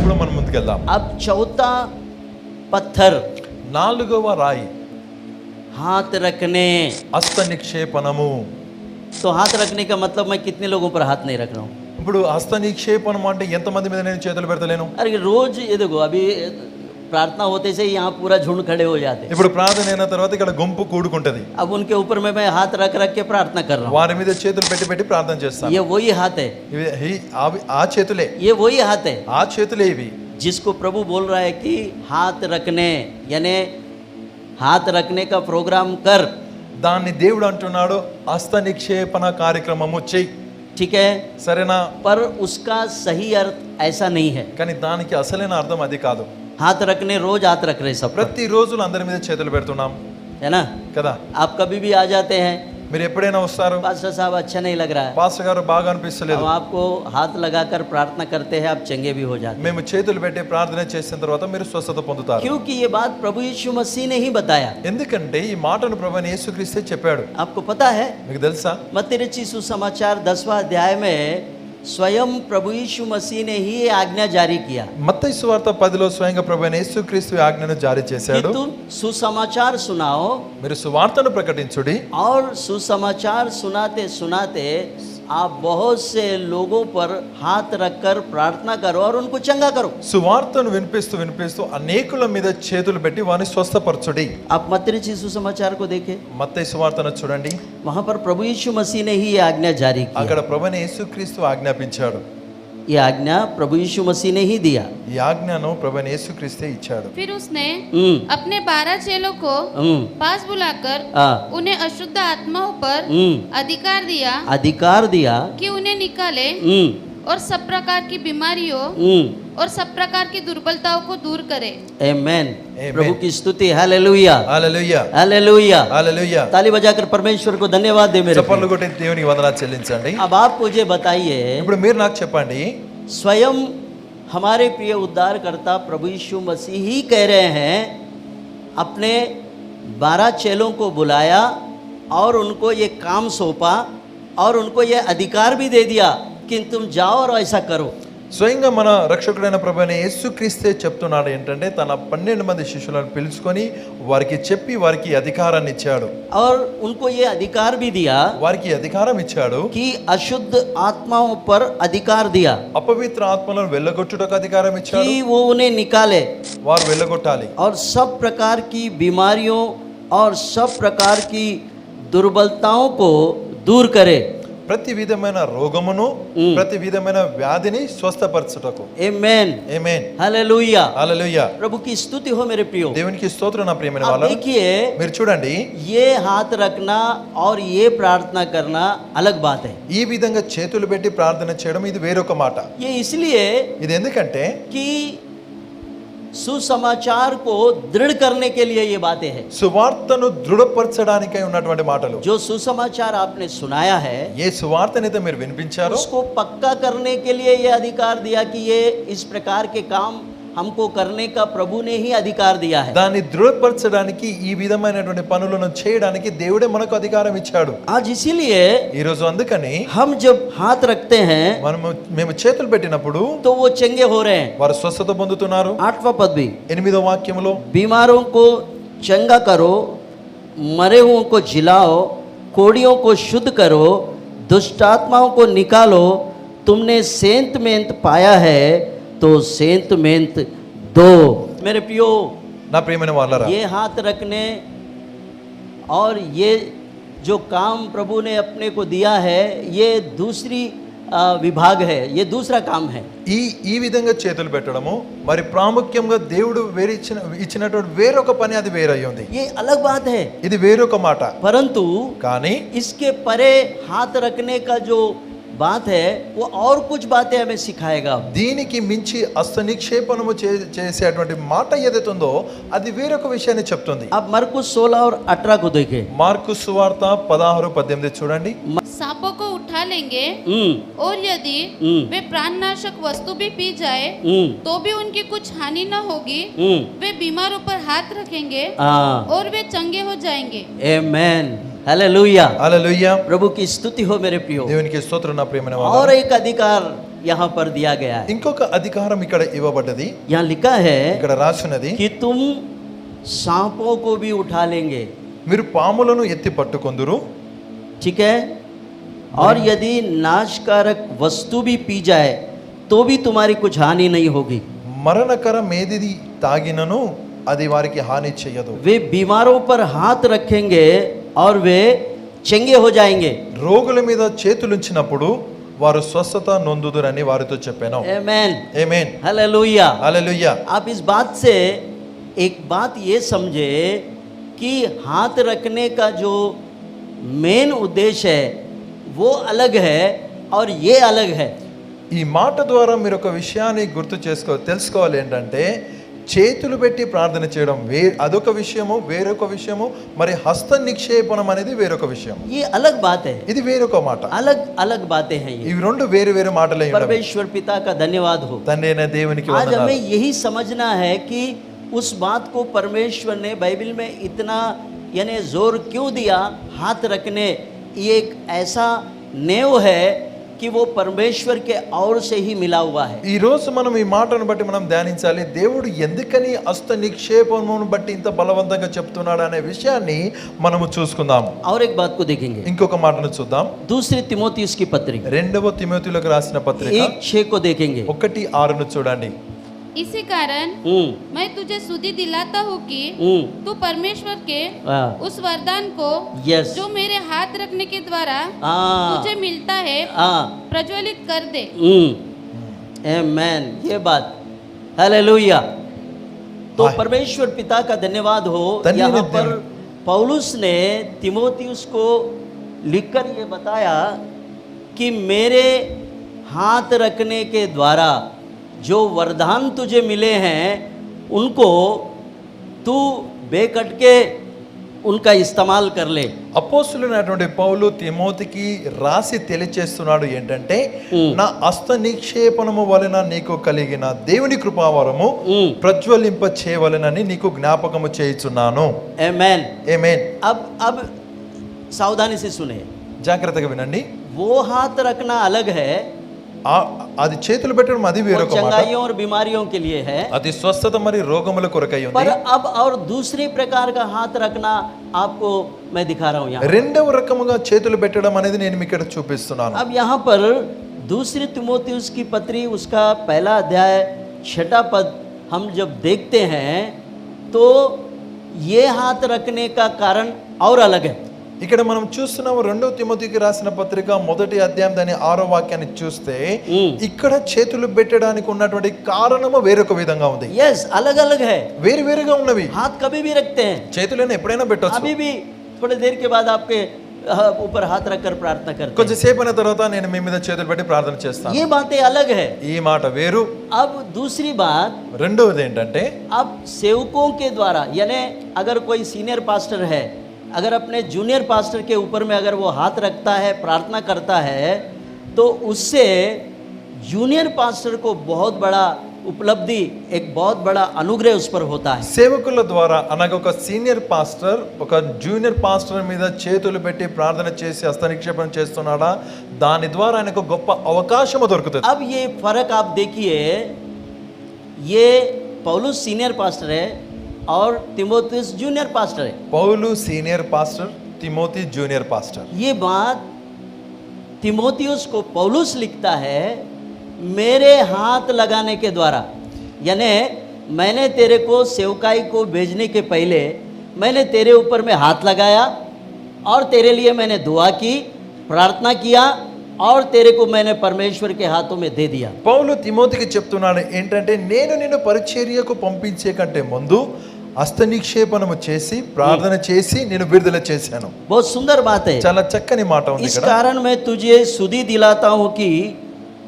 ఇప్పుడు మనం ముందుకెళ్దాం. अब चौथा पत्थर, నాలుగవ రాయి हाथ रखने. హస్త నిక్షేపణము. तो हाथ रखने का मतलब मैं कितने लोगों पर हाथ नहीं रख रहा हूँ. ఇప్పుడు హస్త నిక్షేపణం అంటే ఎంతమంది మీద నేను చేతులు పెడతలేను? अरे रोज ये देखो, अभी प्रार्थना होते से यहाँ पूरा झुंड खड़े हो जाते. ఇప్పుడు ప్రార్థన అయిన తర్వాత ఇక్కడ గుంపు కూడుకుంటది. अब उनके ऊपर में मैं हाथ रख रख के प्रार्थना कर रहा हूँ. వారి మీద చేతులు పెట్టి పెట్టి ప్రార్థన చేస్తాను. ये वही हाथ है, ఆ చేతులే, ये वही हाथ है ఆ చేతులే ఇవి जिसको प्रभु बोल रहा है कि हाथ रखने, यानी हाथ रखने का प्रोग्राम कर. దాన్ని దేవుడు అంటున్నాడు, హస్త నిక్షేపణ కార్యక్రమము చెయ్యి. ठीक है, సరేనా? पर उसका सही अर्थ ऐसा नहीं है. కానీ దానికి అసలైన అర్థం అది కాదు. हाथ रखने, रोज हाथ रख रहे सब पर, ప్రతి రోజు అందరి మీద చేతులు పెడుతున్నాం है ना. కదా. आप कभी भी आ जाते हैं, మీరు ఎప్పుడైనా వస్తారు, पास्टर साहब अच्छा नहीं लग रहा है, పాస్టర్ గారు బాగా అనిపిస్తలేదు, हम आपको हाथ लगाकर प्रार्थना करते हैं, आप चंगे भी हो जाते हैं. మేము చేతులు పెట్టి ప్రార్థన చేసిన తర్వాత మీరు స్వస్థత పొందుతారు. क्योंकि ये बात प्रभु यीशु मसीह ने ही बताया. ఎందుకంటే ఈ మాటను ప్రభువైన యేసుక్రీస్తే చెప్పాడు. आपको पता है, మీకు తెలుసా? मत्ती रचित सुसमाचार 10वां अध्याय में स्वयं प्रभु यीशु मसीह ने ही ये आज्ञा जारी किया మత్తయి సువార్త 10లో స్వయంగా ప్రభువైన యేసుక్రీస్తు ఆజ్ఞను జారీ कि చేశాడు. तुम सुसमाचार सुनाओ, మీరు సువార్తను ప్రకటించుడి. और सुसमाचार सुनाते सुनाते आप बहुत से लोगों पर हाथ रखकर प्रार्थना करो और उनको चंगा करो. సువార్తను వినిపిస్తూ వినిపిస్తూ అనేకుల మీద చేతులు పెట్టి వారిని స్వస్థపరచుడి. आप मत्ती रचित सुसमाचार को देखें, మత్తయి సువార్తను చూడండి. वहां पर प्रभु यीशु मसीह ने ही ये आज्ञा जारी की. అక్కడ ప్రభువైన యేసుక్రీస్తు ఆజ్ఞాపించాడు. ये आज्ञा प्रभु यीशु मसीह ने ही दिया. ఈ ఆజ్ఞను ప్రభువైన యేసుక్రీస్తే ఇచ్చాడు. फिर उसने हम्म, अपने 12 चेलों को हम्म, पास बुलाकर हाँ, उन्हें अशुद्ध आत्माओं पर हम्म, अधिकार दिया अधिकार दिया. कि उन्हें निकाले हम्म, और सब प्रकार की बीमारियों हम्म, और सब प्रकार की दुर्बलताओं को दूर करे. आमेन. आमेन. प्रभु की स्तुति, हालेलुया, హల్లెలూయా, हालेलुया. హల్లెలూయా. ताली बजाकर परमेश्वर को धन्यवाद दे मेरे చప్పట్లు प्रिय. కొట్టి దేవునికి వందనాలు చెల్లించండి. अब आप मुझे बताइए, ఇప్పుడు మీరు నాకు చెప్పండి, स्वयं हमारे प्रिय उद्धारकर्ता प्रभु यीशु मसीह ही कह रहे हैं, अपने 12 चेलों को बुलाया और उनको ये काम सौंपा और उनको ये अधिकार भी दे दिया कि तुम जाओ और ऐसा करो. స్వయంగా మన రక్షకుడైన ప్రభువైన యేసుక్రీస్తే చెప్తున్నాడు ఏంటంటే, తన 12 మంది శిష్యులను పిలుచుకొని వారికి చెప్పి వారికి అధికారాన్ని ఇచ్చాడు. और उनको ये अधिकार भी दिया వారికి అధికారం ఇచ్చాడు, कि अशुद्ध आत्माओं पर अधिकार दिया అపవిత్ర ఆత్మలను వెళ్ళగొట్టుటకు అధికారం ఇచ్చాడు. कि वो उन्हें निकाले వారు వెళ్ళగొట్టాలి. और सब प्रकार की बीमारियों और सब प्रकार की दुर्बलताओं को दूर करे. ప్రతి విధమైన రోగమును ప్రతి విధమైన వ్యాధిని స్వస్థపరచుటకు. आमेन, ఆమేన్, हालेलुया. హల్లెలూయా. प्रभु की स्तुति हो मेरे प्रियो. దేవునికి స్తోత్రం నా ప్రియమైన आप వాళ్ళ. देखिए, మీరు చూడండి, ये हाथ रखना और ये प्रार्थना करना अलग बात है. ఈ విధంగా చేతులు పెట్టి ప్రార్థన చేయడం ఇది వేరొక మాట. ये इसलिए ఇది ఎందుకంటే कि सुसमाचार को दृढ़ करने के लिए ये बातें हैं. సువార్తను దృఢపరచడానికై ఉన్నటువంటి మాటలు. जो सुसमाचार आपने सुनाया है, ఏ సువార్తనైతే మీరు వినిపించారో उसको पक्का करने के लिए ये अधिकार दिया कि ये इस प्रकार के काम हमको करने का प्रभु ने ही अधिकार दिया है. దాన్ని దృఢపరచడానికి ఈ విధమైనటువంటి పనులను చేయడానికి దేవుడే మనకు అధికారం ఇచ్చాడు. आज इसीलिए ఈ రోజు అందుకని हम जब हाथ रखते हैं మేము చేతులు పెట్టినప్పుడు तो वो चंगे हो रहे हैं. వారు స్వస్థత పొందుతున్నారు. 8वां पद भी, 8వ వాక్యములో बीमारों को चंगा करो, मरे हुओं को जिलाओ, कोड़ियों को शुद्ध करो, दुष्ट आत्माओं को निकालो, तुमने सेंत मेंत पाया है तो सेंत मेंत दो. मेरे प्रियो, నా ప్రియమైన వాళ్ళరా, ये हाथ रखने और ये जो काम प्रभु ने अपने को दिया है, ये दूसरी विभाग है, ये दूसरा काम है. ఈ విధంగా చేతులు పెట్టడము మరి ప్రాముఖ్యంగా దేవుడు ఇచ్చినటువంటి వేరొక పని, అది వేరై ఉంది. ये अलग बात है. ఇది వేరొక మాట. परंतु కానీ इसके परे हाथ रखने का जो बात है, वो और कुछ बातें हमें सिखाएगा. దీనికి మించి హస్త నిక్షేపణము చేసేటువంటి మాట ఏదైతే ఉందో అది వేరొక విషయాన్ని చెప్తుంది. आप मरकुस 16 और 18 को देखें. మార్కు సువార్త 16-18 చూడండి. सांपों को उठा लेंगे और यदि वे प्राणनाशक वस्तु भी पी जाए तो भी उनकी कुछ हानि न होगी. वे बीमारों पर हाथ रखेंगे और वे चंगे हो जाएंगे. आमेन, हालेलुया. హల్లెలూయా. प्रभु की स्तुति हो मेरे प्रियो. దేవునికి స్తోత్రం నా ప్రియమైన और వాళ్ళ. एक अधिकार यहाँ पर दिया गया है। ఇంకొక అధికారం ఇక్కడ ఇవ్వబడ్డది. यहाँ लिखा है ఇక్కడ రాసున్నది, कि तुम सांपों को भी उठा लेंगे। మీరు పాములను ఎత్తి పట్టుకొందురు, ठीक है, और यदि नाशकारक वस्तु भी पी जाए तो भी तुम्हारी कुछ हानि नहीं होगी। మరణకరం ఏది తాగినను అది వారికి హాని చేయదు. वे बीमारों पर हाथ रखेंगे और वे चंगे हो जाएंगे। రోగుల మీద చేతులుంచినప్పుడు వారు స్వస్థత నొందుదురని వారితో చెప్పాను. आमेन, ఆమేన్, हालेलुया। హల్లెలూయా. आप इस बात से एक बात ये समझे कि हाथ रखने का जो मेन उद्देश्य है वो अलग है और ये अलग है। ఈ మాట ద్వారా మీరు ఒక విషయాన్ని తెలుసుకోవాలి ఏంటంటే, చేతులు పెట్టి ప్రార్థన చేయడం అదొక విషయము, వేరొక విషయము, మరి హస్త నిక్షేపణం అనేది వేరొక విషయం. ये अलग बात है, ఇది వేరొక మాట. अलग अलग बातें हैं ये। ఇవి రెండు వేరు వేరు మాటలే ఉన్నవి. परमेश्वर पिता का धन्यवाद हो। తండ్రి అయిన దేవునికి आज వందనాలు. हमें यही समझना है कि उस बात को परमेश्वर ने बाइबल में इतना यानी जोर क्यों दिया। हाथ रखने ये एक ऐसा नेव है कि वो परमेश्वर के और से ही मिला हुआ है। ఈ రోజు మనం ఈ మాటను బట్టి మనం ధ్యానించాలి. దేవుడు ఎందుకని హస్త నిక్షేపమును బట్టి ఇంత బలవంతంగా చెప్తున్నాడు అనే విషయాన్ని మనము చూసుకుందాం. और एक बात को देखेंगे, ఇంకొక మాటను చూద్దాం. दूसरी तिमोथियुस की पत्री రెండవ తిమోతిలకు రాసిన పత్రిక 1:6 को देखेंगे। 1:6 చూడండి. इसी कारण मैं तुझे सुधि दिलाता हूँ कि तू परमेश्वर के उस वरदान को यस जो मेरे हाथ रखने के द्वारा तुझे मिलता है प्रज्वलित कर दे। आमेन, ये बात, हालेलुया। तो हाय। परमेश्वर पिता का धन्यवाद हो। धन्यवाद यहाँ पर पौलुस ने तिमोथियुस को लिखकर ये बताया कि मेरे हाथ रखने के द्वारा जो वरदान तुझे मिले हैं उनको तू बेकट के उनका इस्तेमाल कर ले। అపోస్తులైనటువంటి పౌలు తిమోతికి రాసి తెలియచేస్తున్నాడు ఏంటంటే, నా హస్త నిక్షేపణము వలన నీకు కలిగిన దేవుని కృపావరము ప్రజ్వలింప చేయవలెనని నీకు జ్ఞాపకము చేయుచున్నాను. आमेन, ఆమేన్. अब सावधानी से सुने, జాగ్రత్తగా వినండి. वो हाथ रखना अलग है, అది చేతులు పెట్టడం అది वो వేరొక మాట. चंगाइयों और बीमारियों के लिए है। అది స్వస్థత మరి రోగముల కొరకై पर ఉంది. अब और दूसरी प्रकार का हाथ रखना आपको मैं दिखा रहा हूँ यहाँ। రెండవ రకముగా చేతులు పెట్టడం అనేది నేను మీకు ఇక్కడ చూపిస్తున్నాను. अब यहाँ पर दूसरी तिमोथियुस की पत्री उसका पहला अध्याय 6 पद हम जब देखते हैं तो ये हाथ रखने का कारण और अलग है। ఇక్కడ మనం చూస్తున్నాము రెండవ తిమోతికి రాసిన పత్రిక 1వ అధ్యాయం దాని 6వ వాక్యాన్ని చూస్తే ఇక్కడ చేతులు పెట్టడానికి ఉన్నటువంటి కారణము వేరొక విధంగా ఉంది. यस, अलग अलग है, వేరు వేరుగా ఉన్నవి. हाथ कभी भी रखते हैं, చేతులను ఎప్పుడైనా పెట్టొచ్చు. अभी भी थोड़ी देर के बाद आपके ऊपर हाथ रखकर प्रार्थना करते కొంచెం సేపు అయిన తర్వాత నేను మీ మీద చేతులు పెట్టి ప్రార్థన हैं। చేస్తాను. ये बातें अलग है। ఈ మాట వేరు. अब दूसरी बात, రెండవది ఏంటంటే, अब सेवकों के द्वारा यानी अगर कोई सीनियर पास्टर है, अगर अपने जूनियर पास्टर के ऊपर में अगर वो हाथ रखता है, प्रार्थना करता है, तो उससे जूनियर पास्टर को बहुत बड़ा उपलब्धि, एक बहुत बड़ा अनुग्रह उस पर होता है। సేవకుల ద్వారా అనగా ఒక సీనియర్ పాస్టర్ ఒక జూనియర్ పాస్టర్ మీద చేతులు పెట్టి ప్రార్థన చేసి హస్త నిక్షేపణ చేస్తున్నాడా, దాని ద్వారా ఆయనకు గొప్ప అవకాశం దొరుకుతుంది. अब ये फर्क आप देखिए, ये पौलुस सीनियर पास्टर है और तिमोथियुस जूनियर पास्टर है। పౌలు senior pastor, Timothy junior pastor. ये बात तिमोथियुस को पौलुस लिखता है, मेरे हाथ लगाने के द्वारा, यानी मैंने तेरे को सेवकाई को भेजने के पहले मैंने तेरे ऊपर में हाथ लगाया और तेरे लिए मैंने दुआ की, प्रार्थना किया और तेरे को मैंने परमेश्वर के हाथों में दे दिया। పౌలు తిమోతికి చెప్తున్నాడు ఏంటంటే, నేను నిన్ను పరిచర్యకు పంపించే కంటే ముందు హస్త నిక్షేపణము చేసి ప్రార్థన చేసి నేను విడుదల చేశాను. बहुत सुंदर बात है। చాలా చక్కని మాట ఉంది इस ఇక్కడ. कारण मैं तुझे सुधि दिलाता हूँ कि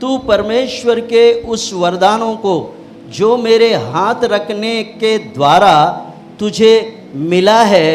तू परमेश्वर के उस वरदानों को जो मेरे हाथ रखने के द्वारा तुझे मिला है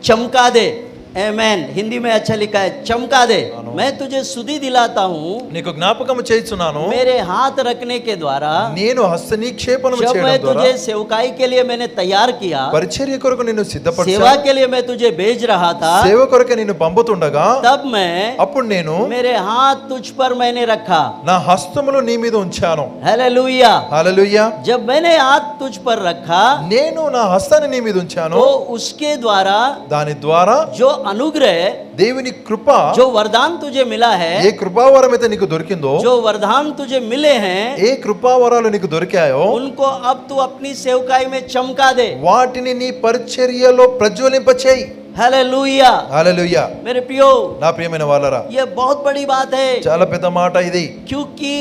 चमका दे। आमेन। हिंदी में अच्छा लिखा है, चमका दे। मैं तुझे सुधि दिलाता हूँ నీకు జ్ఞాపకము చేయుచున్నాను मेरे हाथ रखने के द्वारा। నేను హస్తనిక్షేపణము जब చేయడం मैं ద్వారా तुझे सेवकाई के लिए मैंने तैयार किया, పరిచర్య కొరకు నిన్ను सेवा సిద్ధపరిచాను, के लिए मैं तुझे भेज रहा था, సేవ కొరకు నిన్ను పంపుతుండగా तब मैं అప్పుడు నేను मेरे हाथ तुझ पर मैंने रखा। నా హస్తములు నీ మీద ఉంచాను. हालेलुया। హల్లెలూయా. जब मैंने हाथ तुझ पर रखा నేను నా హస్తాన్ని నీ మీద ఉంచాను, तो उसके द्वारा దాని ద్వారా जो अनुग्रह, దేవుని కృప, जो वरदान तुझे मिला है, ఏ కృపావరం అయితే నీకు దొరికిందో, जो वरदान तुझे मिले हैं, ఏ కృపావరాలు నీకు దొరికాయో उनको अब तू अपनी सेवकाई में चमका दे। వాటిని నీ పరిచర్యలో ప్రజ్వలింపచేయి. हालेलुया। హల్లెలూయా. मेरे प्रियो, నా ప్రియమైన వాళ్ళరా, ये बहुत बड़ी बात है, చాలా పెద్ద మాట ఇది. क्योंकि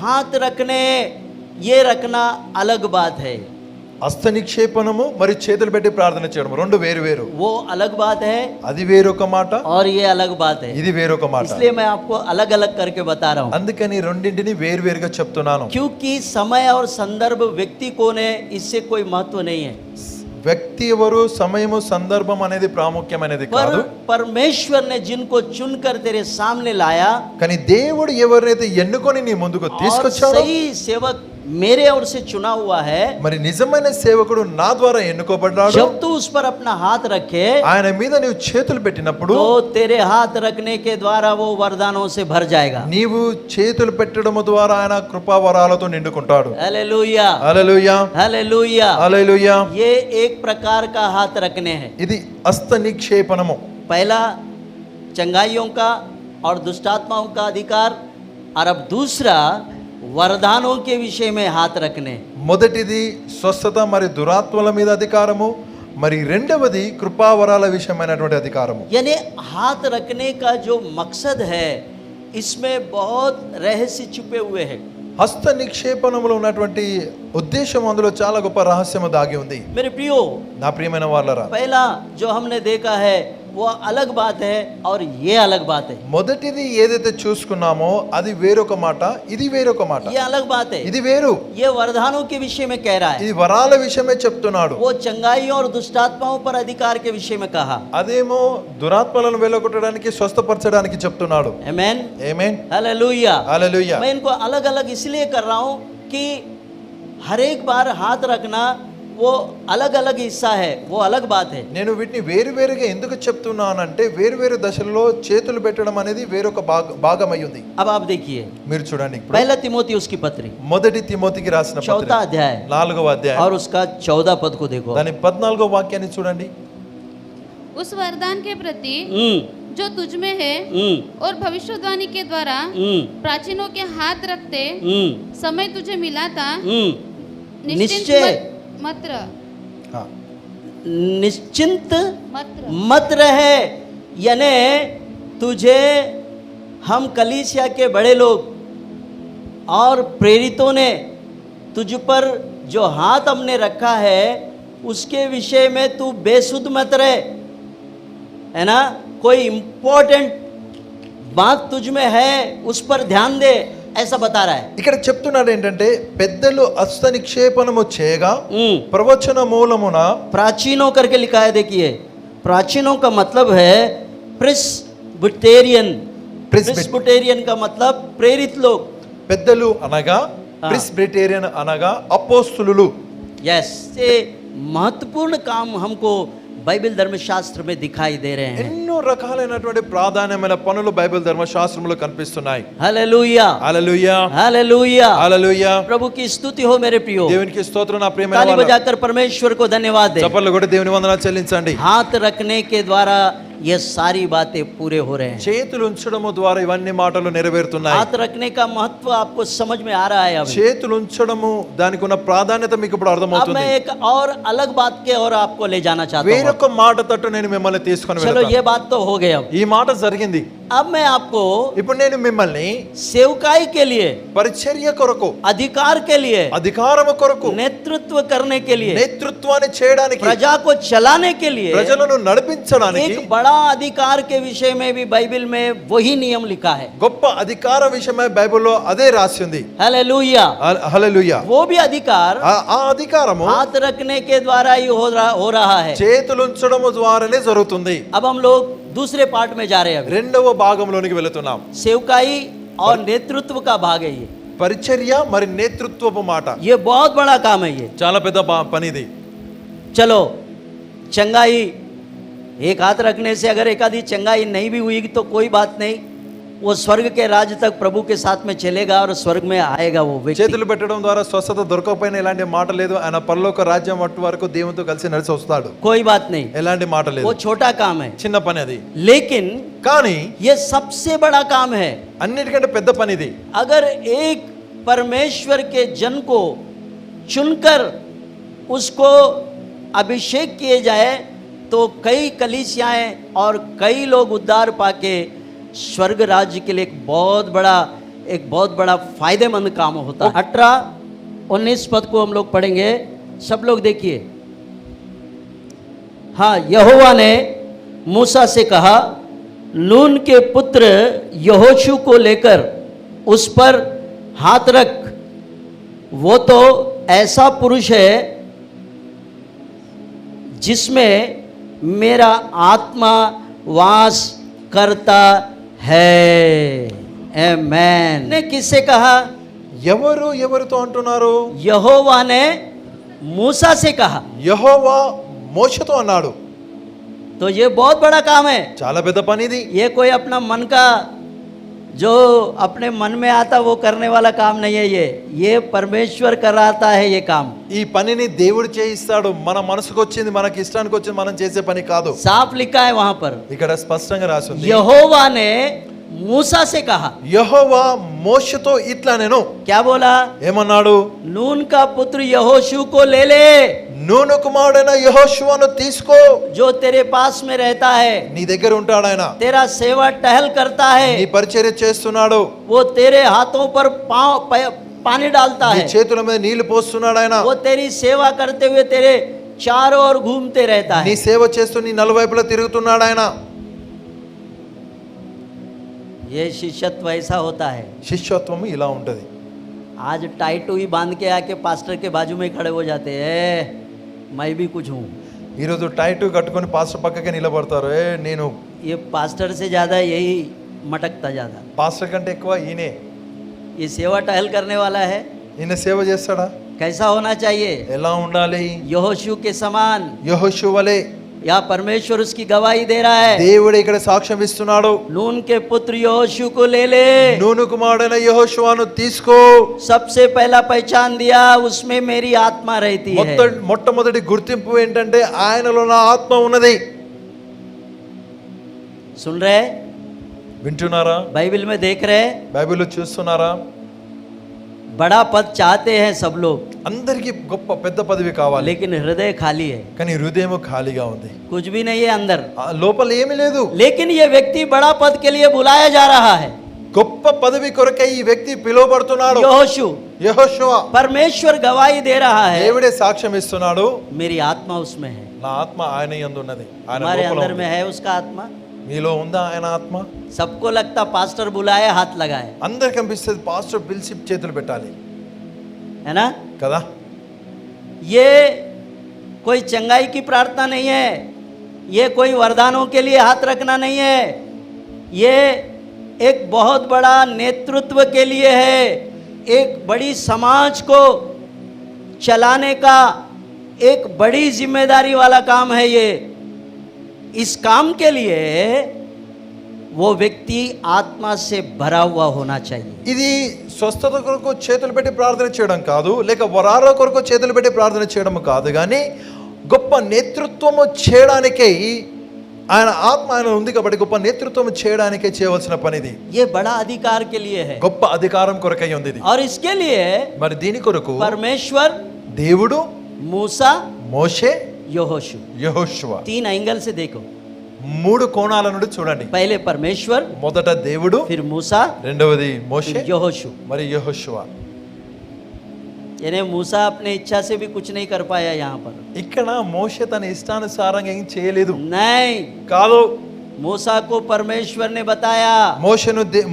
हाथ रखने, ये रखना अलग बात है, హస్త నిక్షేపణము మరియు చేతులు పెట్టి ప్రార్థన చేయడం రెండు వేరు వేరు. वो अलग बात है అది వేరొక మాట, और ये अलग बात है। ఇది వేరొక మాట. इसलिए मैं आपको अलग अलग करके बता रहा हूँ, అందుకని రెండింటిని వేరు వేరుగా చెప్తున్నాను. क्योंकि समय और संदर्भ व्यक्ति कौन है इससे कोई महत्व नहीं है, వ్యక్తి ఎవరు, సమయము, సందర్భం అనేది ప్రాముఖ్యమైనది కాదు. पर परमेश्वर ने जिनको चुनकर तेरे सामने लाया కానీ దేవుడు ఎవరినైతే ఎన్నుకొని నీ ముందుకు और తీసుకొచ్చాడో, सही सेवक मेरे ओर से चुना हुआ है, మరి నిజమైన సేవకుడు నా ద్వారా ఎన్నుకోబడ్డాడు. जब तू उस पर अपना हाथ रखे ఆయన మీద నీవు చేతులు పెట్టినప్పుడు तो तेरे हाथ रखने के द्वारा वो वरदानों से भर जाएगा। నీవు చేతులు పెట్టడము ద్వారా ఆయన కృపావరాలతో నిండుకుంటాడు. हालेलुया। హల్లెలూయా. हालेलुया। హల్లెలూయా. ये एक प्रकार का हाथ रखने हैं, ఇది హస్త నిక్షేపణము. पहला चंगाइयों का और दुष्टात्माओं का अधिकार, और अब दूसरा वरदानों के विषय में हाथ रखने। మొదటిది స్వస్థత మరి దురాత్మల మీద అధికారము, మరి రెండవది కృపావరాల విషయమైనటువంటి అధికారము. यानी हाथ रखने का जो मकसद है इसमें बहुत रहस्य छुपे हुए हैं। హస్త నిక్షేపణములో ఉన్నటువంటి ఉద్దేశం అందులో చాలా గొప్ప రహస్యము దాగి ఉంది. मेरे प्रियो, నా ప్రియమైన వాళ్ళరా, पहला जो हमने देखा है वो अलग बात है और ये अलग बात है। మొదటిది ఏదైతే చూసుకున్నామో అది వేరొక మాట, ఇది వేరొక మాట. ये अलग बात है, ఇది వేరు. ये वरदानों के विषय में कह रहा है, ఇది వరాల విషయమే చెప్తున్నాడు. वो चंगाइयों और दुष्टात्माओं पर अधिकार के विषय में कहा। అదేమో దురాత్మలను వెళ్ళగొట్టడానికి, స్వస్థపరచడానికి చెప్తున్నాడు. आमेन। ఆమేన్. हालेलुया। హల్లెలూయా. मैं इनको अलग अलग इसलिए कर रहा हूं कि हर एक बार हाथ रखना वो अलग अलग हिस्सा है, वो अलग बात है। నేను వీటిని వేరు వేరుగా ఎందుకు చెప్తున్నానంటే వేరు వేరు దశల్లో చేతులు పెట్టడం అనేది వేరొక భాగమై ఉంది. अब आप देखिए, మీరు చూడండి, ఇప్పుడు पहला तिमोथियुस की पत्री మొదటి తిమోతికి రాసిన चौथा పత్రిక अध्याय 4వ అధ్యాయం और उसका 14 पद को देखो। దాని 14వ వాక్యాన్ని చూడండి. उस वरदान के प्रति हम्म, जो तुझ में है हम्म, और भविष्यवाणी के द्वारा हम्म, प्राचीनों के हाथ रखते हम्म, समय तुझे मिला था, हम्म। निश्चिंत निश्चय। मत रह, ఆ, निश्चिंत मत रह। मत रहे, यानी तुझे हम कलीसिया के बड़े लोग और प्रेरितों ने तुझ पर जो हाथ हमने रखा है उसके विषय में तू बेसुध मत रहे, है ना। कोई इंपॉर्टेंट बात तुझ में है उस पर ध्यान दे, ऐसा बता रहा है। ఇక్కడ చెప్తున్నాడు ఏంటంటే పెద్దలు హస్త నిక్షేపణము చేయగా ప్రవచన మూలమున प्राचीनों करके लिखा है, देखिए प्राचीनों का मतलब है प्रेस्बिटेरियन। प्रेस्बिटेरियन का मतलब प्रेरित लोग। పెద్దలు అనగా ప్రెస్బిటేరియన్ అనగా అపోస్తులు. यस, ये महत्वपूर्ण काम हमको बाइबल धर्मशास्त्र में दिखाई दे रहे हैं। ఎన్నో రకాలైనటువంటి ప్రాధాన్యమైన పనులు బైబిల్ ధర్మశాస్త్రంలో కనిపిస్తున్నాయి. हालेलुया। హల్లెలూయా. हालेलुया। హల్లెలూయా. प्रभु की स्तुति हो मेरे प्रियो। దేవునికి స్తోత్రం. నా ప్రియమైన ताली వాళ్ళ बजाकर परमेश्वर को धन्यवाद दे। చప్పట్లు కొట్టి దేవుని వందనాలు చెల్లించండి. हाथ रखने के द्वारा ये सारी बातें पूरे हो रहे हैं। చేతులు ఉంచడము ద్వారా ఇవన్నీ మాటలు నెరవేరుతున్నాయి. हाथ रखने का महत्व आपको समझ में आ रहा है। अब చేతులు ఉంచడము దానికి ఉన్న ప్రాధాన్యత మీకు ఇప్పుడు अब అర్థమవుతుంది. मैं एक और अलग बात के और आपको ले जाना चाहता हूँ। వేరొక మాట తట్టు నేను మిమ్మల్ని తీసుకొని चलो వెళ్తాను. ये बात तो हो गई। अब ఈ మాట జరిగింది. अब मैं आपको ఇప్పుడు నేను మిమ్మల్ని सेवकाई के लिए, పరిచర్య కొరకు, अधिकार के लिए, అధికారము కొరకు, नेतृत्व करने के लिए, నేతృత్వాన్ని చేయడానికి, प्रजा को चलाने के लिए ప్రజలను నడిపించడానికి एक बड़ा अधिकार के विषय में भी बाइबल में वही नियम लिखा है। గొప్ప అధికార విషయమై బైబిల్లో అదే రాసి ఉంది. हालेलुया। హల్లెలూయా. वो भी अधिकार ఆ అధికారము हाथ रखने के द्वारा ही हो रहा है। చేతులు ఉంచడము ద్వారానే జరుగుతుంది. अब हम लोग दूसरे पार्ट में जा रहे हैं अभी। రెండవ భాగంలోనికి వెళుతున్నాం. सेवकाई और नेतृत्व का भाग है ये। పరిచర్య మరి నేతృత్వపు మాట ये बहुत बड़ा काम है ये। చాలా పెద్ద పని ఇది. चलो चंगाई, एक हाथ रखने से अगर एक आधी चंगाई नहीं भी हुई तो कोई बात नहीं, वो स्वर्ग के राज तक प्रभु के साथ में चलेगा और स्वर्ग में आएगा वो व्यक्ति। చేతులు పెట్టడం ద్వారా స్వస్థత దొరకకపోయినా ఎలాంటి మాట లేదు. ఆయన పరలోక రాజ్యం మట్టు వరకు దేవునితో కలిసి నడిచి వస్తాడు. कोई बात नहीं, ఎలాంటి మాట లేదు. वो छोटा काम है, చిన్న పని అది. लेकिन కానీ ये सबसे बड़ा काम है। అన్నిటికంటే పెద్ద పని ఇది. अगर एक परमेश्वर के जन को चुनकर उसको अभिषेक किए जाए तो कई कलीसियाएं और कई लोग उद्धार पाके स्वर्ग राज्य के लिए एक बहुत बड़ा फायदेमंद काम होता है। 18-19 पद को हम लोग पढ़ेंगे, सब लोग देखिए। हाँ, यहोवा ने मूसा से कहा, नून के पुत्र यहोशू को लेकर उस पर हाथ रख, वो तो ऐसा पुरुष है जिसमें मेरा आत्मा वास करता है। आमेन। ने किससे कहा? ఎవరితో అంటున్నారు? यहोवा ने मूसा से कहा। యెహోవా మోషేతో అన్నాడు. तो ये बहुत बड़ा काम है। చాలా పెద్ద పని ఇది. ये कोई अपना मन का जो अपने मन में आता वो करने वाला काम नहीं है। ये परमेश्वर कराता है ये काम। ఈ పనిని దేవుడు చేయిస్తాడు. మన మనసుకు వచ్చింది, మనకి ఇష్టానికి వచ్చింది మనం చేసే పని కాదు. साफ लिखा है वहां पर, ఇక్కడ స్పష్టంగా రాసి ఉంది. यहोवा ने मूसा से कहा। యెహోవా మోషేతో ఇట్లా నేను क्या बोला? ఏమన్నాడు? नून का पुत्र यहोशू को ले ले, నూను కుమారుడైన యెహోషువను తీసుకో, जो तेरे पास में रहता है, నీ దగ్గర ఉంటాడు ఆయన, तेरा सेवा टहल करता है, నీ పరిచర్య చేస్తున్నాడు, वो तेरे हाथों पर पानी डालता నీ है, చేతుల మీద నీళ్లు పోస్తున్నాడు ఆయన, वो तेरी सेवा करते हुए तेरे चारों ओर घूमते रहता నీ है। సేవ చేస్తూ నీ నలువైపులా తిరుగుతున్నాడు ఆయన. ये शिष्यत्व ऐसा होता है। శిష్యత్వము ఇలా ఉంటది. आज टाइट हुई बांध के आके पास्टर के बाजू में खड़े हो जाते हैं, मैं भी कुछ हूँ। ఈరోజు టైట్ కట్టుకొని పాస్టర్ పక్కకే నిలబడతారు. నేను ये पास्टर से ज़्यादा यही मटकता ज़्यादा। పాస్టర్ కంటే ఎక్కువ ఈయనే. ये सेवा टहल करने वाला है। ఈయన సేవ చేస్తాడా? कैसा होना चाहिए? ఎలా ఉండాలి? यहोशू के समान। యెహోషువ వలె. यहाँ परमेश्वर उसकी गवाही दे रहा है। దేవుడు ఇక్కడ సాక్ష్యం ఇస్తున్నాడు. नून के पुत्र यहोशू को ले ले, నూను కుమారుడైన యెహోషువను తీసుకో. सबसे पहला पहचान दिया, उसमें मेरी आत्मा रहती है। మొట్టమొదటి గుర్తింపు ఏంటంటే ఆయనలో నా ఆత్మ ఉన్నది. सुन रहे? వింటున్నారా? बाइबल में देख रहे? బైబిల్లో చూస్తున్నారా? बड़ा पद चाहते हैं सब लोग, అందరికీ గొప్ప పెద్ద పదవి కావాలి, लेकिन हृदय खाली है, కానీ హృదయం ఖాళీగా ఉంది. कुछ भी नहीं है अंदर। లోపల ఏమీ లేదు. लेकिन ये व्यक्ति बड़ा पद के लिए बुलाया जा रहा है। గొప్ప పదవి కొరకై ఈ వ్యక్తి పిలువబడుతున్నాడు. यहोशू, యెహోషువ, परमेश्वर गवाही दे रहा है, దేవుడే సాక్ష్యం ఇస్తున్నాడు. मेरी आत्मा उसमें है। నా ఆత్మ ఆయన యందు ఉన్నది. ఆయన हमारे లోపల अंदर ఉంది. में है उसका आत्मा। మీలో ఉందా ఆయన ఆత్మ? सबको लगता पास्टर बुलाए हाथ लगाए, అందరికి కనిపిస్తుంది పాస్టర్ పిలిచి చేతులు పెట్టాలి है ना? కదా. ये कोई चंगाई की प्रार्थना नहीं है, ये कोई वरदानों के लिए हाथ रखना नहीं है, ये एक बहुत बड़ा नेतृत्व के लिए है, एक बड़ी समाज को चलाने का एक बड़ी जिम्मेदारी वाला काम है ये। इस काम के लिए वो व्यक्ति आत्मा से भरा हुआ होना चाहिए। ఇది స్వస్థత కొరకు చేతులు పెట్టి ప్రార్థన చేయడం కాదు, లేక వరాల కొరకు చేతులు పెట్టి ప్రార్థన చేయడం కాదు, కానీ గొప్ప నేతృత్వము చేయడానికే ఆయన ఆత్మ ఆయన ఉంది కాబట్టి గొప్ప నేతృత్వము చేయడానికే చేయవలసిన పనిది. ये बड़ा अधिकार के लिए है, గొప్ప అధికారం కొరకై ఉంది ఇది. और इसके लिए మరి దీని కొరకు परमेश्वर, దేవుడు, मूसा, మోషే, यहोशू, యెహోషువ 3 एंगल से देखो। 3 కోణాల నుండి చూడండి. पहले परमेश्वर, మొదట దేవుడు, फिर मूसा, రెండవది మోషే, फिर यहोशू। మరి యెహోషువ. यानी मूसा अपने इच्छा से भी कुछ नहीं कर पाया यहाँ पर, ఇక్కడ మోషే తన ఇష్టానుసారంగా ఏం చేయలేదు. नहीं। కాదు, मूसा को परमेश्वर ने बताया,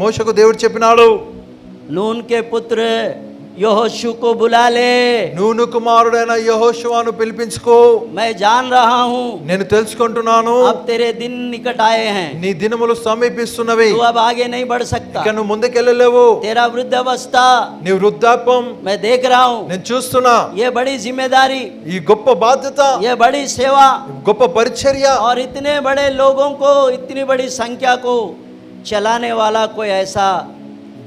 మోషేకు దేవుడు చెప్పినాడు, नून के पुत्र यहोशू को बुला ले, నూను కుమారుడైన యెహోషువను పిలిపించుకో. मैं जान रहा हूँ నేను తెలుసుకుంటున్నాను अब तेरे दिन निकट आए हैं, నీ దినములు సమీపిస్తున్నవి. तू अब आगे नहीं बढ़ सकता, ఇక నువ్వు ముందుకెళ్ళలేవు. तेरा वृद्धावस्था నీ వృద్ధాప్యం मैं देख रहा हूँ, నేను చూస్తున్నా. ये बड़ी जिम्मेदारी, ఈ గొప్ప బాధ్యత, ये बड़ी सेवा, గొప్ప పరిచర్య, और इतने बड़े लोगों को, इतनी बड़ी संख्या को चलाने वाला कोई ऐसा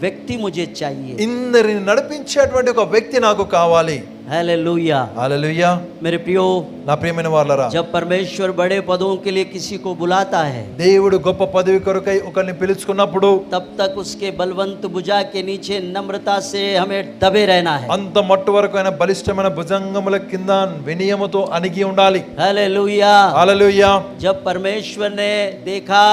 व्यक्ति मुझे चाहिए। ఇందరిని నడిపించేటువంటి ఒక వ్యక్తి నాకు కావాలి. हालेलुया। హల్లెలూయా. मेरे प्रियो, నా ప్రియమైన వాళ్ళరా, जब परमेश्वर बड़े पदों के लिए किसी को बुलाता है, దేవుడు గొప్ప పదవి కొరకై ఒకరిని పిలుచుకున్నప్పుడు तब तक उसके बलवंत भुजा के नीचे नम्रता से हमें दबे रहना है। అంత మట్టు వరకు ఆయన బలిష్టమైన భుజంగముల కింద వినయముతో అణిగి ఉండాలి. हालेलुया। హల్లెలూయా. जब परमेश्वर ने देखा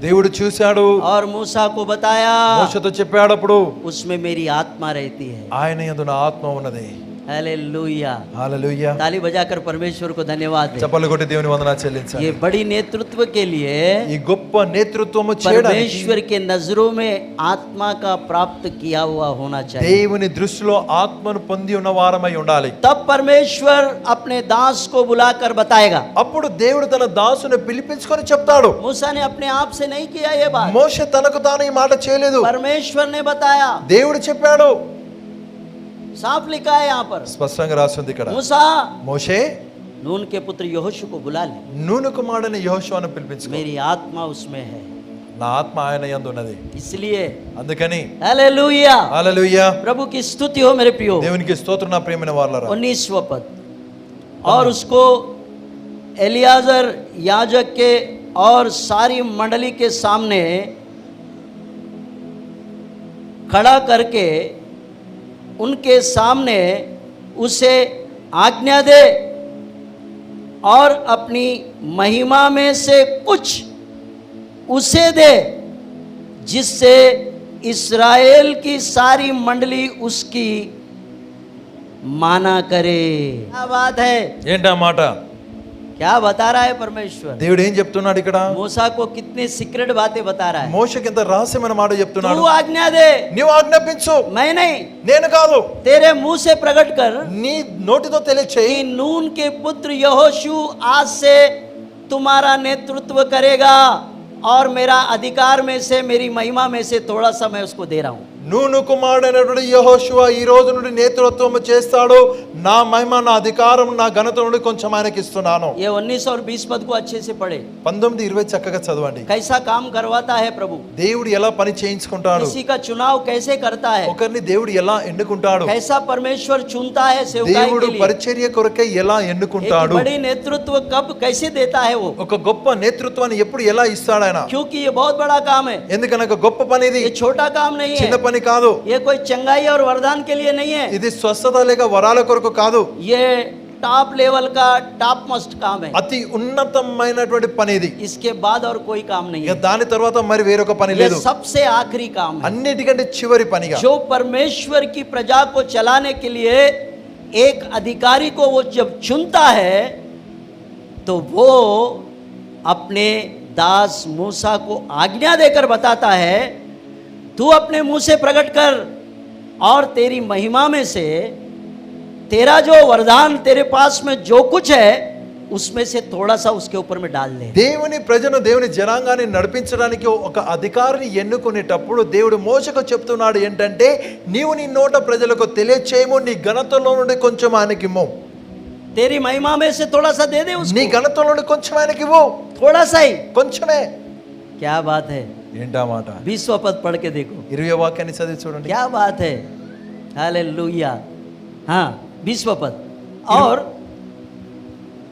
దేవుడు చూశాడు, और मूसा को बताया, మోషేతో చెప్పాడప్పుడు उसमें मेरी आत्मा रहती है। ఆయన యందు నా ఆత్మ ఉన్నది. हालेलुया। హల్లెలూయా. ताली बजाकर परमेश्वर को धन्यवाद दें। చప్పలు కొట్టి దేవుని వందనాలు చెల్లించాలి. ये बड़ी नेतृत्व के लिए ఈ గొప్ప నేతృత్వము చేయడానికి परमेश्वर के नजरों में आत्मा का प्राप्त किया हुआ होना चाहिए। దేవుని దృష్టిలో ఆత్మను పొంది ఉన్న వారమై ఉండాలి. तब परमेश्वर अपने दास को बुलाकर बताएगा। అప్పుడు దేవుడు తన దాసుని పిలిపించుకొని చెప్తాడు. मूसा ने अपने आप से नहीं किया ये बात, మోషే తనకు తాను ఈ మాట చేయలేదు, परमेश्वर ने बताया। దేవుడు చెప్పాడు. साफ लिखा है यहाँ पर, స్పష్టంగా రాస్తుంది ఇక్కడ, मूसा మోషే नून के पुत्र यहोशू को बुला ले, నూను కుమారుడైన యెహోషువను పిలిపించుకో. मेरी आत्मा उसमें है। నా ఆత్మ ఆయన యందు ఉన్నది. इसलिए అందుకని हालेलुया, హల్లెలూయా. प्रभु की स्तुति हो मेरे प्रियो। దేవునికి స్తోత్రం నా ప్రియమైన వాళ్ళరా. 19वां पद, और उसको एलियाजर याजक के और सारी मंडली के सामने खड़ा करके उनके सामने उसे आज्ञा दे और अपनी महिमा में से कुछ उसे दे, जिससे इस्राएल की सारी मंडली उसकी माना करे। क्या बात है, ఏంటా మాట? क्या बता रहा है परमेश्वर? దేవుడు ఏం చెప్తున్నాడు ఇక్కడ? मूसा को कितने सीक्रेट बातें बता रहा है। మోషేకి ఎంత రహస్యమైన మాట చెప్తున్నాడు. तू आज्ञा दे, నీవు ఆజ్ఞాపించు, मैं नहीं, నేను కాదు. तेरे मुंह से प्रकट कर నీ నోటితో తెలియచేయి, कि नून के पुत्र यहोशू आज से तुम्हारा नेतृत्व करेगा, और मेरा अधिकार में से, मेरी महिमा में से थोड़ा सा मैं उसको दे रहा हूँ। నూను కుమారుడైనటువంటి యెహోషువ ఈ రోజు నుండి నేతృత్వం చేస్తాడు. నా మహిమ, నా అధికారం, నా ఘనత నుండి కొంచెం ఆయనకి ఇస్తున్నాను. ये 19 और 20 पद को अच्छे से पढ़े। 19-20 చక్కగా చదవండి. कैसा काम करवाता है प्रभु, దేవుడు ఎలా పని చేయించుకుంటాడు, किसी का चुनाव कैसे करता है, ఒకరిని దేవుడు ఎలా ఎన్నుకుంటాడు, कैसा परमेश्वर चुनता है सेवकाई దేవుడు के लिए, పరిచర్య కొరకై ఎలా एक ఎన్నుకుంటాడు, बड़ी नेतृत्व कब कैसे देता है वो, ఒక గొప్ప నేతృత్వాన్ని ఎప్పుడు ఎలా ఇస్తాడు ఆయన. क्योंकि ये बहुत बड़ा काम है, ఎందుకనగా గొప్ప పని ఇది, ये छोटा काम नहीं చిన్న है, పని కాదు. ये कोई चंगाई और वरदान के लिए नहीं है, ఇది స్వస్థత లేక వరాల కొరకు కాదు, ये टॉप लेवल का टॉप मोस्ट काम है। అతి ఉన్నతమైనటువంటి పని ఇది. इसके बाद और कोई काम नहीं ఇక है, దాని తర్వాత మరి వేరొక పని ये లేదు. सबसे आखिरी काम है। అన్నిటికంటే చివరి పనిగా जो परमेश्वर की प्रजा को चलाने के लिए एक अधिकारी को वो जब चुनता है, तो वो अपने दास मूसा को आज्ञा देकर बताता है, तू अपने मुंह से प्रकट कर, और तेरी महिमा में से तेरा जो वरदान, तेरे पास में जो कुछ है, उसमें से थोड़ा सा उसके ऊपर में डाल दे। దేవుని ప్రజను, దేవుని జనాంగాన్ని నడిపించడానికి ఒక అధికారిని ఎన్నుకునేటప్పుడు దేవుడు మోషేకు చెప్తున్నాడు ఏంటంటే, నీవు నీ నోట ప్రజలకు తెలియచేయము, నీ ఘనతలో నుండి కొంచెం ఆయనకిమ్ము, तेरी महिमा में से थोड़ा सा दे दे నీ उसको, ఘనతలో నుండి కొంచెం ఆయనకివ్వు, थोड़ा सा ही। కొంచెమే. क्या बात है, ఏంటా మాట? 20वां पद पढ़ के देखो, 20వ వాక్యాన్ని చదివి చూడండి. क्या बात है, हालेलुया। हाँ, 20वां पद,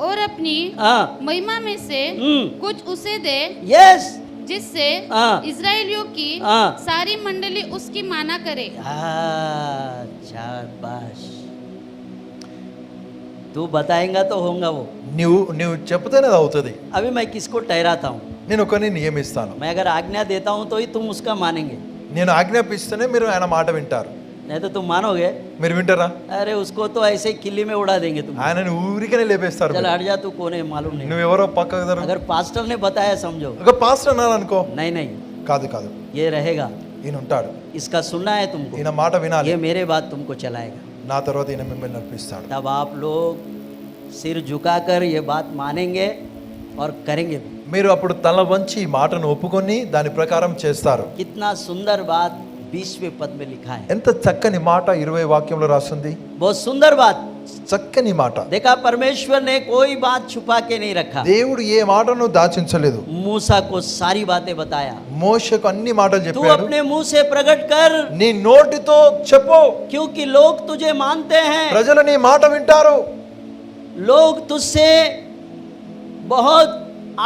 और अपनी हाँ, महिमा में से कुछ उसे दे, यस, जिससे हाँ। इस्राएलियों की हाँ। सारी मंडली उसकी माना करे। शाबाश, तू बताएगा तो होगा वो। నువ్వు చెప్తేనే అది అవుతుంది. अभी मैं किसको ठहराता हूँ, నేను ఒకరిని నియమిస్తాను. मैं अगर आज्ञा देता हूँ तो ही तुम उसका मानेंगे, నేను ఆజ్ఞాపిస్తేనే మీరు ఆయన మాట వింటారు. नहीं तो तुम मानोगे, మీరు వింటారా? अरे उसको तो ऐसे ही किले में उड़ा देंगे तुम, ఆయనని ఊరికనే లేపేస్తారు. चल हट जा, तू कौन है मालूम नहीं। నువ్వెవరో పక్కకు జరుగు. अगर पास्टर ने बताया समझो, ఒక పాస్టర్ అన్నాడు అనుకో, नहीं नहीं, కాదు కాదు, ये रहेगा, ఈయన ఉంటాడు, इसका सुनना है तुमको, ఈయన మాట వినాలి, ये मेरे बात तुमको चलाएगा। నా తర్వాత ఈయన మిమ్మల్ని నడిపిస్తాడు. तब आप लोग सिर झुकाकर ये बात मानेंगे और करेंगे भी। మీరు అప్పుడు తల వంచి ఈ మాటను ఒప్పుకొని దాని ప్రకారం చేస్తారు. कितना सुंदर बात 20वें पद में लिखा है, ఎంత చక్కని మాట 20 వాక్యంలో రాస్తుంది. बहुत सुंदर बात। చక్కని మాట. देखा, परमेश्वर ने कोई बात छुपा के नहीं रखा। దేవుడు ఏ మాటను దాచించలేదు. मूसा को सारी बातें बताया, మోషేకు అన్ని మాటలు तू చెప్పాడు. अपने मुंह से प्रकट कर, నీ నోటితో చెప్పు, क्योंकि लोग तुझे मानते हैं, ప్రజలు నీ మాట వింటారు, लोग तुझसे बहुत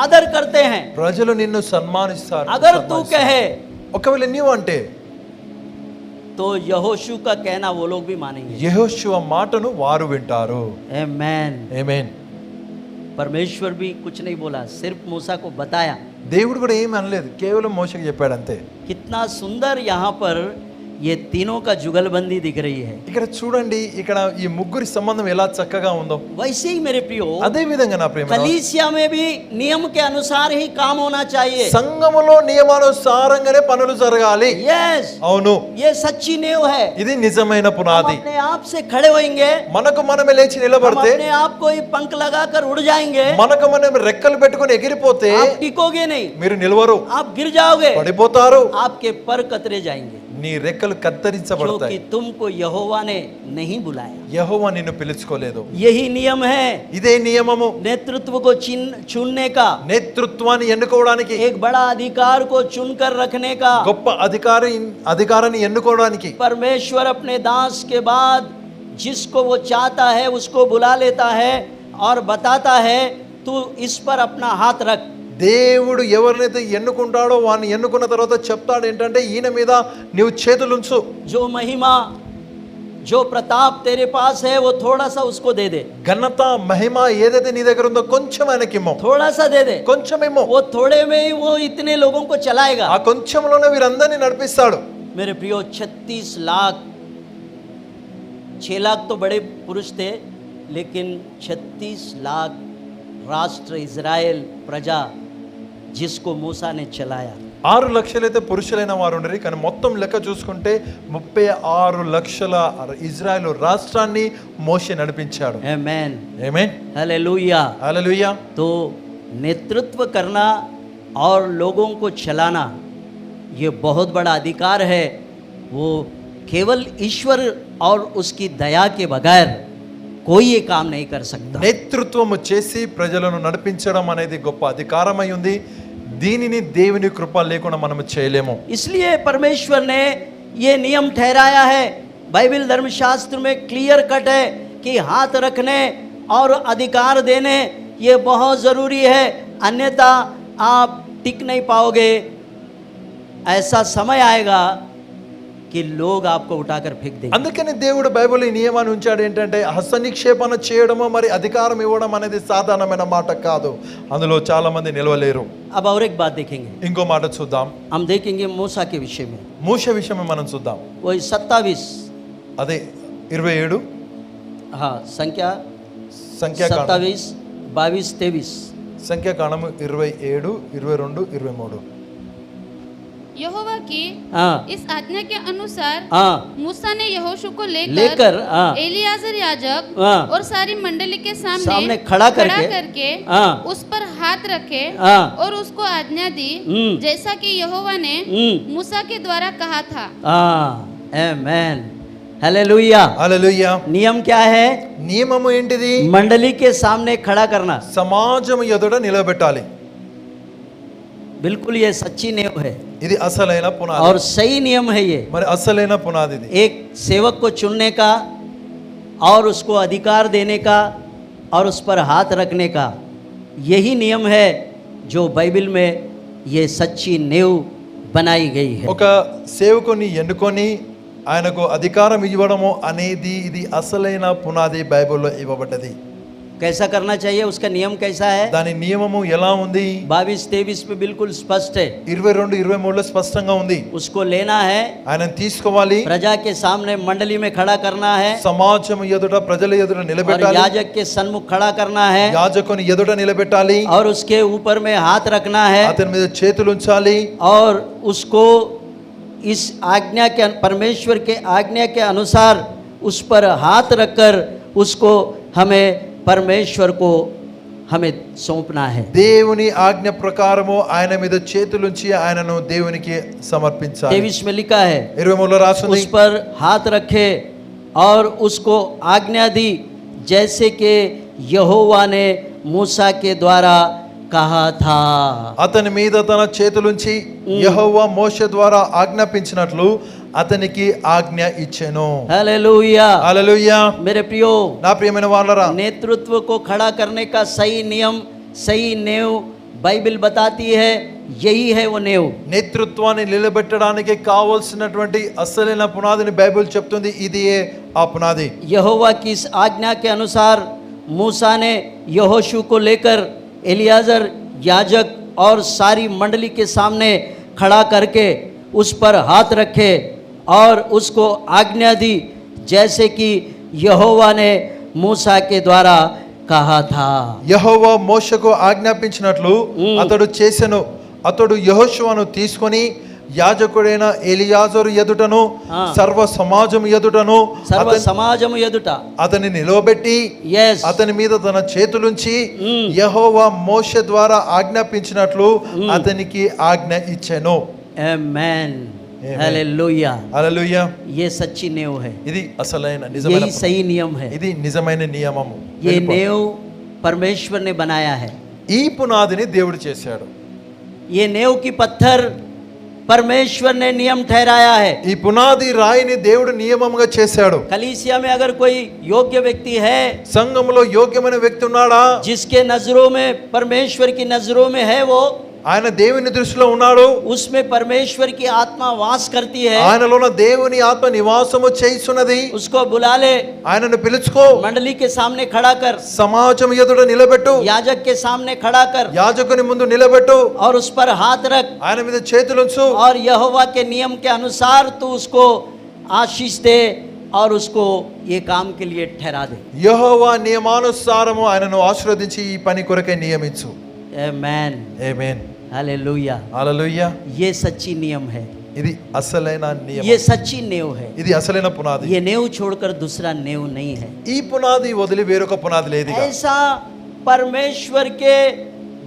आदर करते हैं। ప్రజలు నిన్ను సన్మానిస్తారు. अगर तू कहे ఒకవేళ నీవు అంటే तो यहोशू का कहना वो लोग भी मानेंगे। యెహోషువ మాటను వారు వింటారు. आमेन। ఆమేన్. परमेश्वर भी कुछ नहीं बोला, सिर्फ मूसा को बताया। దేవుడు కూడా ఏమీ అనలేదు, కేవలం మోషేకి చెప్పాడు అంతే. कितना सुंदर यहाँ पर ये तीनों का जुगलबंदी दिख रही है। ఇక్కడ చూడండి, ఇక్కడ ఈ ముగ్గురి సంబంధం ఎలా చక్కగా ఉందో. वैसे ही मेरे प्रियो, అదే విధంగా నా ప్రేమ, कलीसिया में भी नियम के अनुसार ही काम होना चाहिए। సంఘములో నియమానుసారంగానే పనులు జరగాలి. यस, అవును, ये सच्ची नींव है। ఇది నిజమైన हम పునాది. अपने आप से खड़े होएंगे, మనకు మనమే లేచి हम నిలబడితే, अपने आप को ही पंख लगाकर उड़ जाएंगे, మనకు మనం రెక్కలు పెట్టుకొని ఎగిరిపోతే आप टिकोगे नहीं, మీరు నిలవరు, आप गिर जाओगे, పడిపోతారు, आपके पर कतरे जाएंगे, నీ రెక్కలు కత్తిరించబడతాయి. क्योंकि तुमको यहोवा ने नहीं बुलाया। యెహోవా నిన్ను పిలుచుకోలేదు. यही नियम है ఇదే నియమము. नेतृत्व को चुनने का, నేతృత్వాన్ని ఎన్నుకోవడానికి, एक बड़ा अधिकार को चुनकर रखने का। గొప్ప అధికారాన్ని ఎన్నుకోవడానికి परमेश्वर अपने दास के बाद जिसको वो चाहता है उसको बुला लेता है और बताता है तू इस पर अपना हाथ रख। దేవుడు ఎవరినైతే ఎన్నుకుంటాడో వాడిని ఎన్నుకున్న తర్వాత చెప్తాడు ఏంటంటే, ఈయన మీద నీవు చేతులుంచు, जो महिमा जो प्रताप तेरे पास है वो थोड़ा सा उसको दे दे, ఘనత మహిమ ఏదైతే నీ దగ్గర ఉందో కొంచెం ఆయనకిమ్మో, थोड़ा सा दे दे। కొంచెం ఇమ్మో. वो थोड़े में ही वो इतने लोगों को चलाएगा। ఆ కొంచెంలోనే వీరందరినీ నడిపిస్తాడు. मेरे प्रियो, 36 लाख, 6 लाख तो बड़े पुरुष थे, लेकिन 36 लाख राष्ट्र इज़राइल प्रजा जिसको मूसा ने चलाया। 6 లక్షలైతే పురుషులైన వారు ఉండరు, కానీ మొత్తం లెక్క చూసుకుంటే 36 లక్షల ఇజ్రాయెల్ రాష్ట్రాన్ని మోషే నడిపించాడు. आमेन, ఆమేన్, हालेलुया। హల్లెలూయా. तो नेतृत्व करना और लोगों को चलाना ये बहुत बड़ा अधिकार है। वो केवल ईश्वर और उसकी दया के बगैर कोई ये काम नहीं कर सकता। నేతృత్వము చేసి ప్రజలను నడిపించడం అనేది గొప్ప అధికారమై ఉంది. దీనిని దేవుని కృప లేకుండా మనం చేయలేము. इसलिए परमेश्वर ने ये नियम ठहराया है। बाइबल धर्मशास्त्र में क्लियर कट है कि हाथ रखने और अधिकार देने ये बहुत ज़रूरी है, अन्यथा आप टिक नहीं पाओगे। ऐसा समय आएगा कि लोग आपको उठाकर फेंक देंगे। అందుకని దేవుడు బైబిల్ ఈ నియమాన్ని ఉంచాడు ఏంటంటే, హస్త నిక్షేపణ చేయడము మరి అధికారం ఇవ్వడం అనేది సాధారణమైన మాట కాదు. అందులో చాలా మంది నిలవలేరు. अब और एक बात देखेंगे, ఇంకో మాట చూద్దాం. हम देखेंगे मूसा के विषय में। మోషే విషయమే మనం చూద్దాం. वही 27, అదే 27 हाँ, संख्या సంఖ్యాకాండం 27, 22, 23। సంఖ్యాకాండము 27, 22, 23. यहोवा की हाँ इस आज्ञा के अनुसार हाँ मूसा ने यहोशू को लेकर हाँ एलियाजर याजक हाँ और सारी मंडली के सामने सामने खड़ा करके हाँ उस पर हाथ रखे हाँ और उसको आज्ञा दी, हम्म, जैसा कि यहोवा ने मूसा के द्वारा कहा था। हाँ, आमेन, हालेलुया। హల్లెలూయా. नियम क्या है? నియమము ఏంటిది? मंडली के सामने खड़ा करना। సమాజం ఎదుట నిలబెట్టాలి. बिल्कुल ये सच्ची नियम है ఇది అసలైన పునాది. और सही नियम है ये। మరి అసలైన పునాది ఇది. एक सेवक को चुनने का और उसको अधिकार देने का और उस पर हाथ रखने का, यही नियम है जो बाइबल में ये सच्ची नींव बनाई गई है। ఒక సేవకుని ఎన్నుకొని ఆయనకు అధికారం ఇవ్వడము అనేది ఇది అసలైన పునాది బైబిల్లో ఇవ్వబడ్డది. कैसा करना चाहिए, उसका नियम कैसा है? దాని నియమము ఎలా ఉంది? 22-23 में बिल्कुल स्पष्ट है। 22, 23లో స్పష్టంగా ఉంది. उसको लेना है, ఆయనను తీసుకోవాలి, प्रजा के सामने मंडली में खड़ा करना है సమాజం ఎదుట ప్రజల ఎదుట और నిలబెట్టాలి, याजक के सन्मुख खड़ा करना है యాజకుని ఎదుట నిలబెట్టాలి, और उसके ऊपर में हाथ रखना है అతని మీద చేతులు ఉంచాలి, और उसको इस आज्ञा के परमेश्वर के आज्ञा के अनुसार उस पर हाथ रखकर उसको हमें परमेश्वर को हमें सौंपना है। దేవుని ఆజ్ఞ ప్రకారము ఆయన మీద చేతులుంచి ఆయనను దేవునికి సమర్పించాలి। 23 में लिखा है 23లో రాసింది, उस पर हाथ रखे और उसको आज्ञा दी जैसे कि यहोवा ने मूसा के द्वारा कहा था। అతని మీద తన చేతులుంచి యెహోవా మోషే ద్వారా ఆజ్ఞాపించినట్లు అతనికి ఆజ్ఞ ఇచ్చెను। हालेलुया। హల్లెలూయా। मेरे प्रियो, నా ప్రియమైన వాళ్ళరా, नेतृत्व को खड़ा करने का सही नियम, सही नेव बाइबल बताती है, यही है वो नेव। నేతృత్వాన్ని నిలబెట్టడానికి కావాల్సినటువంటి అసలైన పునాదిని బైబిల్ చెప్తుంది, ఇదియే ఆ పునాది। यहोवा की इस आज्ञा के अनुसार मूसा ने यहोशू को लेकर एलियाजर याजक और सारी मंडली के सामने खड़ा करके उस पर हाथ रखे और उसको आज्ञा दी जैसे कि यहोवा ने मूसा के द्वारा कहा था। యెహోవా మోషేకు ఆజ్ఞాపించినట్లు అతడు చేసెను। అతడు యెహోషువను తీసుకొని యాజకుడైన ఎలియాజరు ఎదుటను సర్వ సమాజం ఎదుటను सर्व समाजम यदुट అతని నిలవబెట్టి यस అతని మీద తన చేతులుంచి యెహోవా మోషే ద్వారా ఆజ్ఞాపించినట్లు అతనికి ఆజ్ఞ ఇచ్చెను। आमेन। Amen. हालेलुया। హల్లెలూయా। ये सच्ची नेव है, ఇది అసలైన నిజమైన यही सही नियम है। ఇది నిజమైన నియమము। ये नेव परमेश्वर ने बनाया है। ఈ పునాదిని దేవుడు చేశాడు। ये नेव की पत्थर परमेश्वर ने नियम ठहराया है। ఈ పునాది రాయిని దేవుడు నియమంగా చేశాడు। कलीसिया में अगर कोई योग्य व्यक्ति है, సంఘములో యోగ్యమైన వ్యక్తి ఉన్నాడా, जिसके नजरों में परमेश्वर की नजरों में है, वो ఆయన దేవుని దృష్టిలో ఉన్నాడు, उसमें परमेश्वर की आत्मा वास करती है, ఆయనలోన దేవుని ఆత్మ నివాసము చేయుచున్నది। उसको बुला ले, ఆయనను పిలుచుకో, मंडली के सामने खड़ा कर, సమాజం ఎదుట నిలబెట్టు, याजक के सामने खड़ा कर యాజకుని ముందు నిలబెట్టు, और उस पर हाथ रख ఆయన మీద చేతులుంచు, और यहोवा के नियम के अनुसार तू उसको आशीष दे और उसको ये काम के लिए ठहरा दे। యెహోవా నియమానుసారము ఆయనను ఆశీర్వదించి ఈ పని కొరకై నియమించు। आमेन। ఆమేన్। हालेलुया। హల్లెలూయా। ये सच्ची नियम है, ఇది అసలైన ये నియమం, सच्ची नेव है। ఇది అసలైన పునాది। ये नेव छोड़कर दूसरा नेव नहीं है। ఈ పునాది వదిలి వేరొక పునాది లేదుగా। ऐसा परमेश्वर के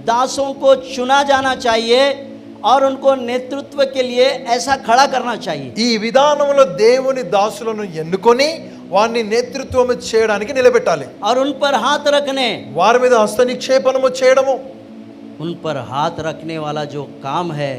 दासों को चुना जाना चाहिए और उनको नेतृत्व के लिए ऐसा खड़ा करना चाहिए। ఈ విధానంలో దేవుని దాసులను ఎన్నుకొని వారిని నేతృత్వం చేయడానికి నిలబెట్టాలి। और उन पर हाथ रखने, వారి మీద హస్త నిక్షేపణము చేయడము, उन पर हाथ रखने वाला जो काम है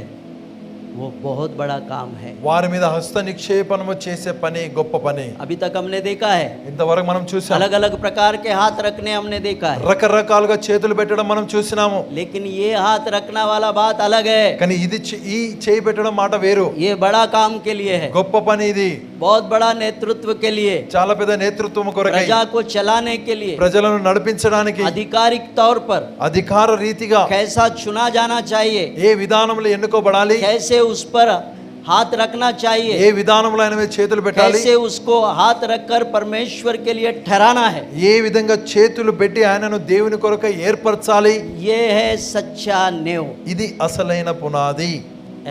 वो बहुत बड़ा काम है। వారి మీద హస్త నిక్షేపణము చేసే పని గొప్ప పని। अभी तक हमने देखा है, ఇంతవరకు మనం చూసాం, अलग अलग प्रकार के हाथ रखने हमने देखा है, రకరకాలుగా చేతులు పెట్టడం మనం చూసినాము। लेकिन ये हाथ रखना वाला बात अलग है। కానీ ఇది ఈ చేయి పెట్టడం మాట వేరు, ये बड़ा काम के लिए है, గొప్ప పని ఇది, बहुत बड़ा नेतृत्व के लिए, చాలా పెద్ద నేతృత్వం కొరకై, प्रजा को चलाने के लिए, ప్రజలను నడిపించడానికి आधिकारिक तौर पर అధికార రీతిగా कैसा चुना जाना चाहिए, ఏ విధానంలో ఎన్నుకోబడాలి, कैसे उस पर हाथ रखना चाहिए, ఏ విధానంలో ఆయన మీద చేతులు పెట్టాలి, कैसे उसको हाथ रखकर परमेश्वर के लिए ठहराना है, ఏ విధంగా చేతులు పెట్టి ఆయనను దేవుని కొరకై ఏర్పరచాలి, ये है सच्चा नेव। ఇది అసలైన పునాది।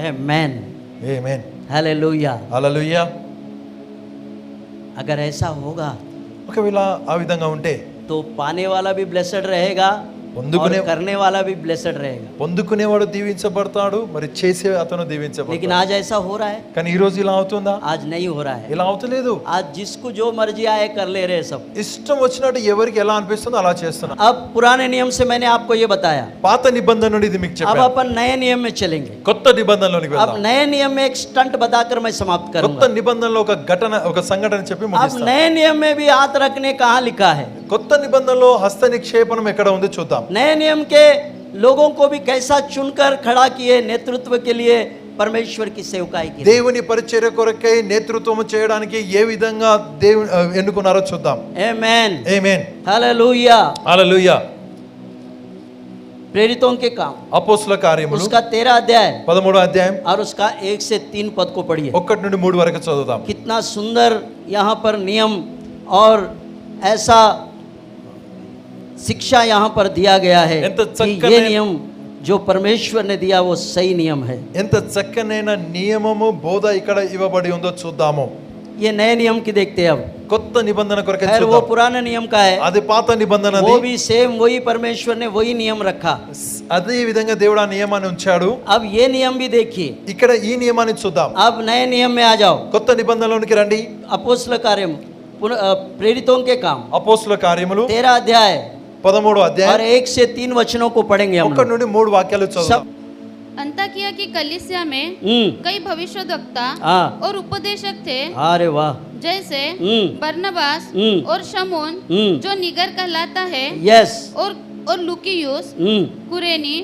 आमेन। ఆమేన్। हालेलुया। హల్లెలూయా। अगर ऐसा होगा ఒకవేళ ఆ విధంగా ఉంటే तो पाने वाला भी ब्लेसड रहेगा और పొందుకునే करने वाला भी ब्लेसड रहेगा। పొందుకునేవాడు దీవించబడతాడు, మరి చేసే అతను लेकिन దీవించబడతాడు। आज ऐसा हो रहा है? కానీ ఈ రోజు ఇలా అవుతుందా? आज नहीं हो रहा है। ఇలా అవుతలేదు। आज जिसको जो मर्जी आए कर ले रहे सब। ఇష్టం వచ్చినట్టు ఎవరికి ఎలా అనిపిస్తుందో అలా చేస్తున్నా। अब पुराने नियम से मैंने आपको ये बताया, పాత నిబంధన నుండి ఇది మీకు अब చెప్పాను, अपन नए नियम में चलेंगे। కొత్త నిబంధనలోనికి अब వెళ్దాం। नए नियम में एक स्टंट बताकर मैं समाप्त కొత్త करूंगा। నిబంధనలో ఒక ఘటన, ఒక సంఘటన చెప్పి अब ముగిస్తాం। नए नियम में भी हाथ रखने कहाँ लिखा है? కొత్త నిబంధనలో హస్త నిక్షేపణం ఎక్కడ ఉందో చూద్దాం। नए नियम के लोगों को भी कैसा चुनकर खड़ा किए नेतृत्व के लिए परमेश्वर की सेवकाई की। దేవుని పరిచర్య కొరకై నేతృత్వం చేయడానికి ఏ విధంగా దేవుని ఎన్నుకున్నారో చూద్దాం। आमेन। ఆమేన్। हालेलुया। హల్లెలూయా। प्रेरितों के काम అపోస్తల కార్యములు उसका 13 अध्याय 13వ అధ్యాయం और उसका 1 से 3 पद को पढ़िए। 1 నుండి 3 వరకు చదువుదాం। कितना सुंदर यहाँ पर नियम और ऐसा शिक्षा यहाँ पर दिया गया है ఎంత कि చక్కని ये नियम जो परमेश्वर ने दिया वो सही नियम है। ఎంత చక్కనైన నియమము బోధ ఇక్కడ ఇవ్వబడి ఉందో చూద్దాము. ये नए नियम की देखते हैं अब। కొత్త నిబంధన కొరకు खैर वो చూద్దాం. पुराने नियम का है, అది పాత నిబంధనది. वो भी सेम वही परमेश्वर ने वही नियम रखा। అదే విధంగా దేవుడు ఆ నియమాన్ని ఉంచాడు. अब ये नियम भी देखिए। ఇక్కడ ఈ నియమాన్ని చూద్దాం. अब नए नियम में आ जाओ। కొత్త నిబంధనలోనికి రండి. अपोस्तल कार्य प्रेरितों के काम అపోస్తలుల కార్యములు 13 अध्याय 13వ और అధ్యాయం 1 से 3 वचनों को पढ़ेंगे हम 1 लोग। నుండి 3 వాక్యాలు చదువుదాం. अंताकिया की कलीसिया में कई भविष्यद्वक्ता हाँ। और उपदेशक थे, अरे वाह। जैसे बरनबास हम्म। और शमौन जो निगर कहलाता है, यस। और लुकियुस कुरेनी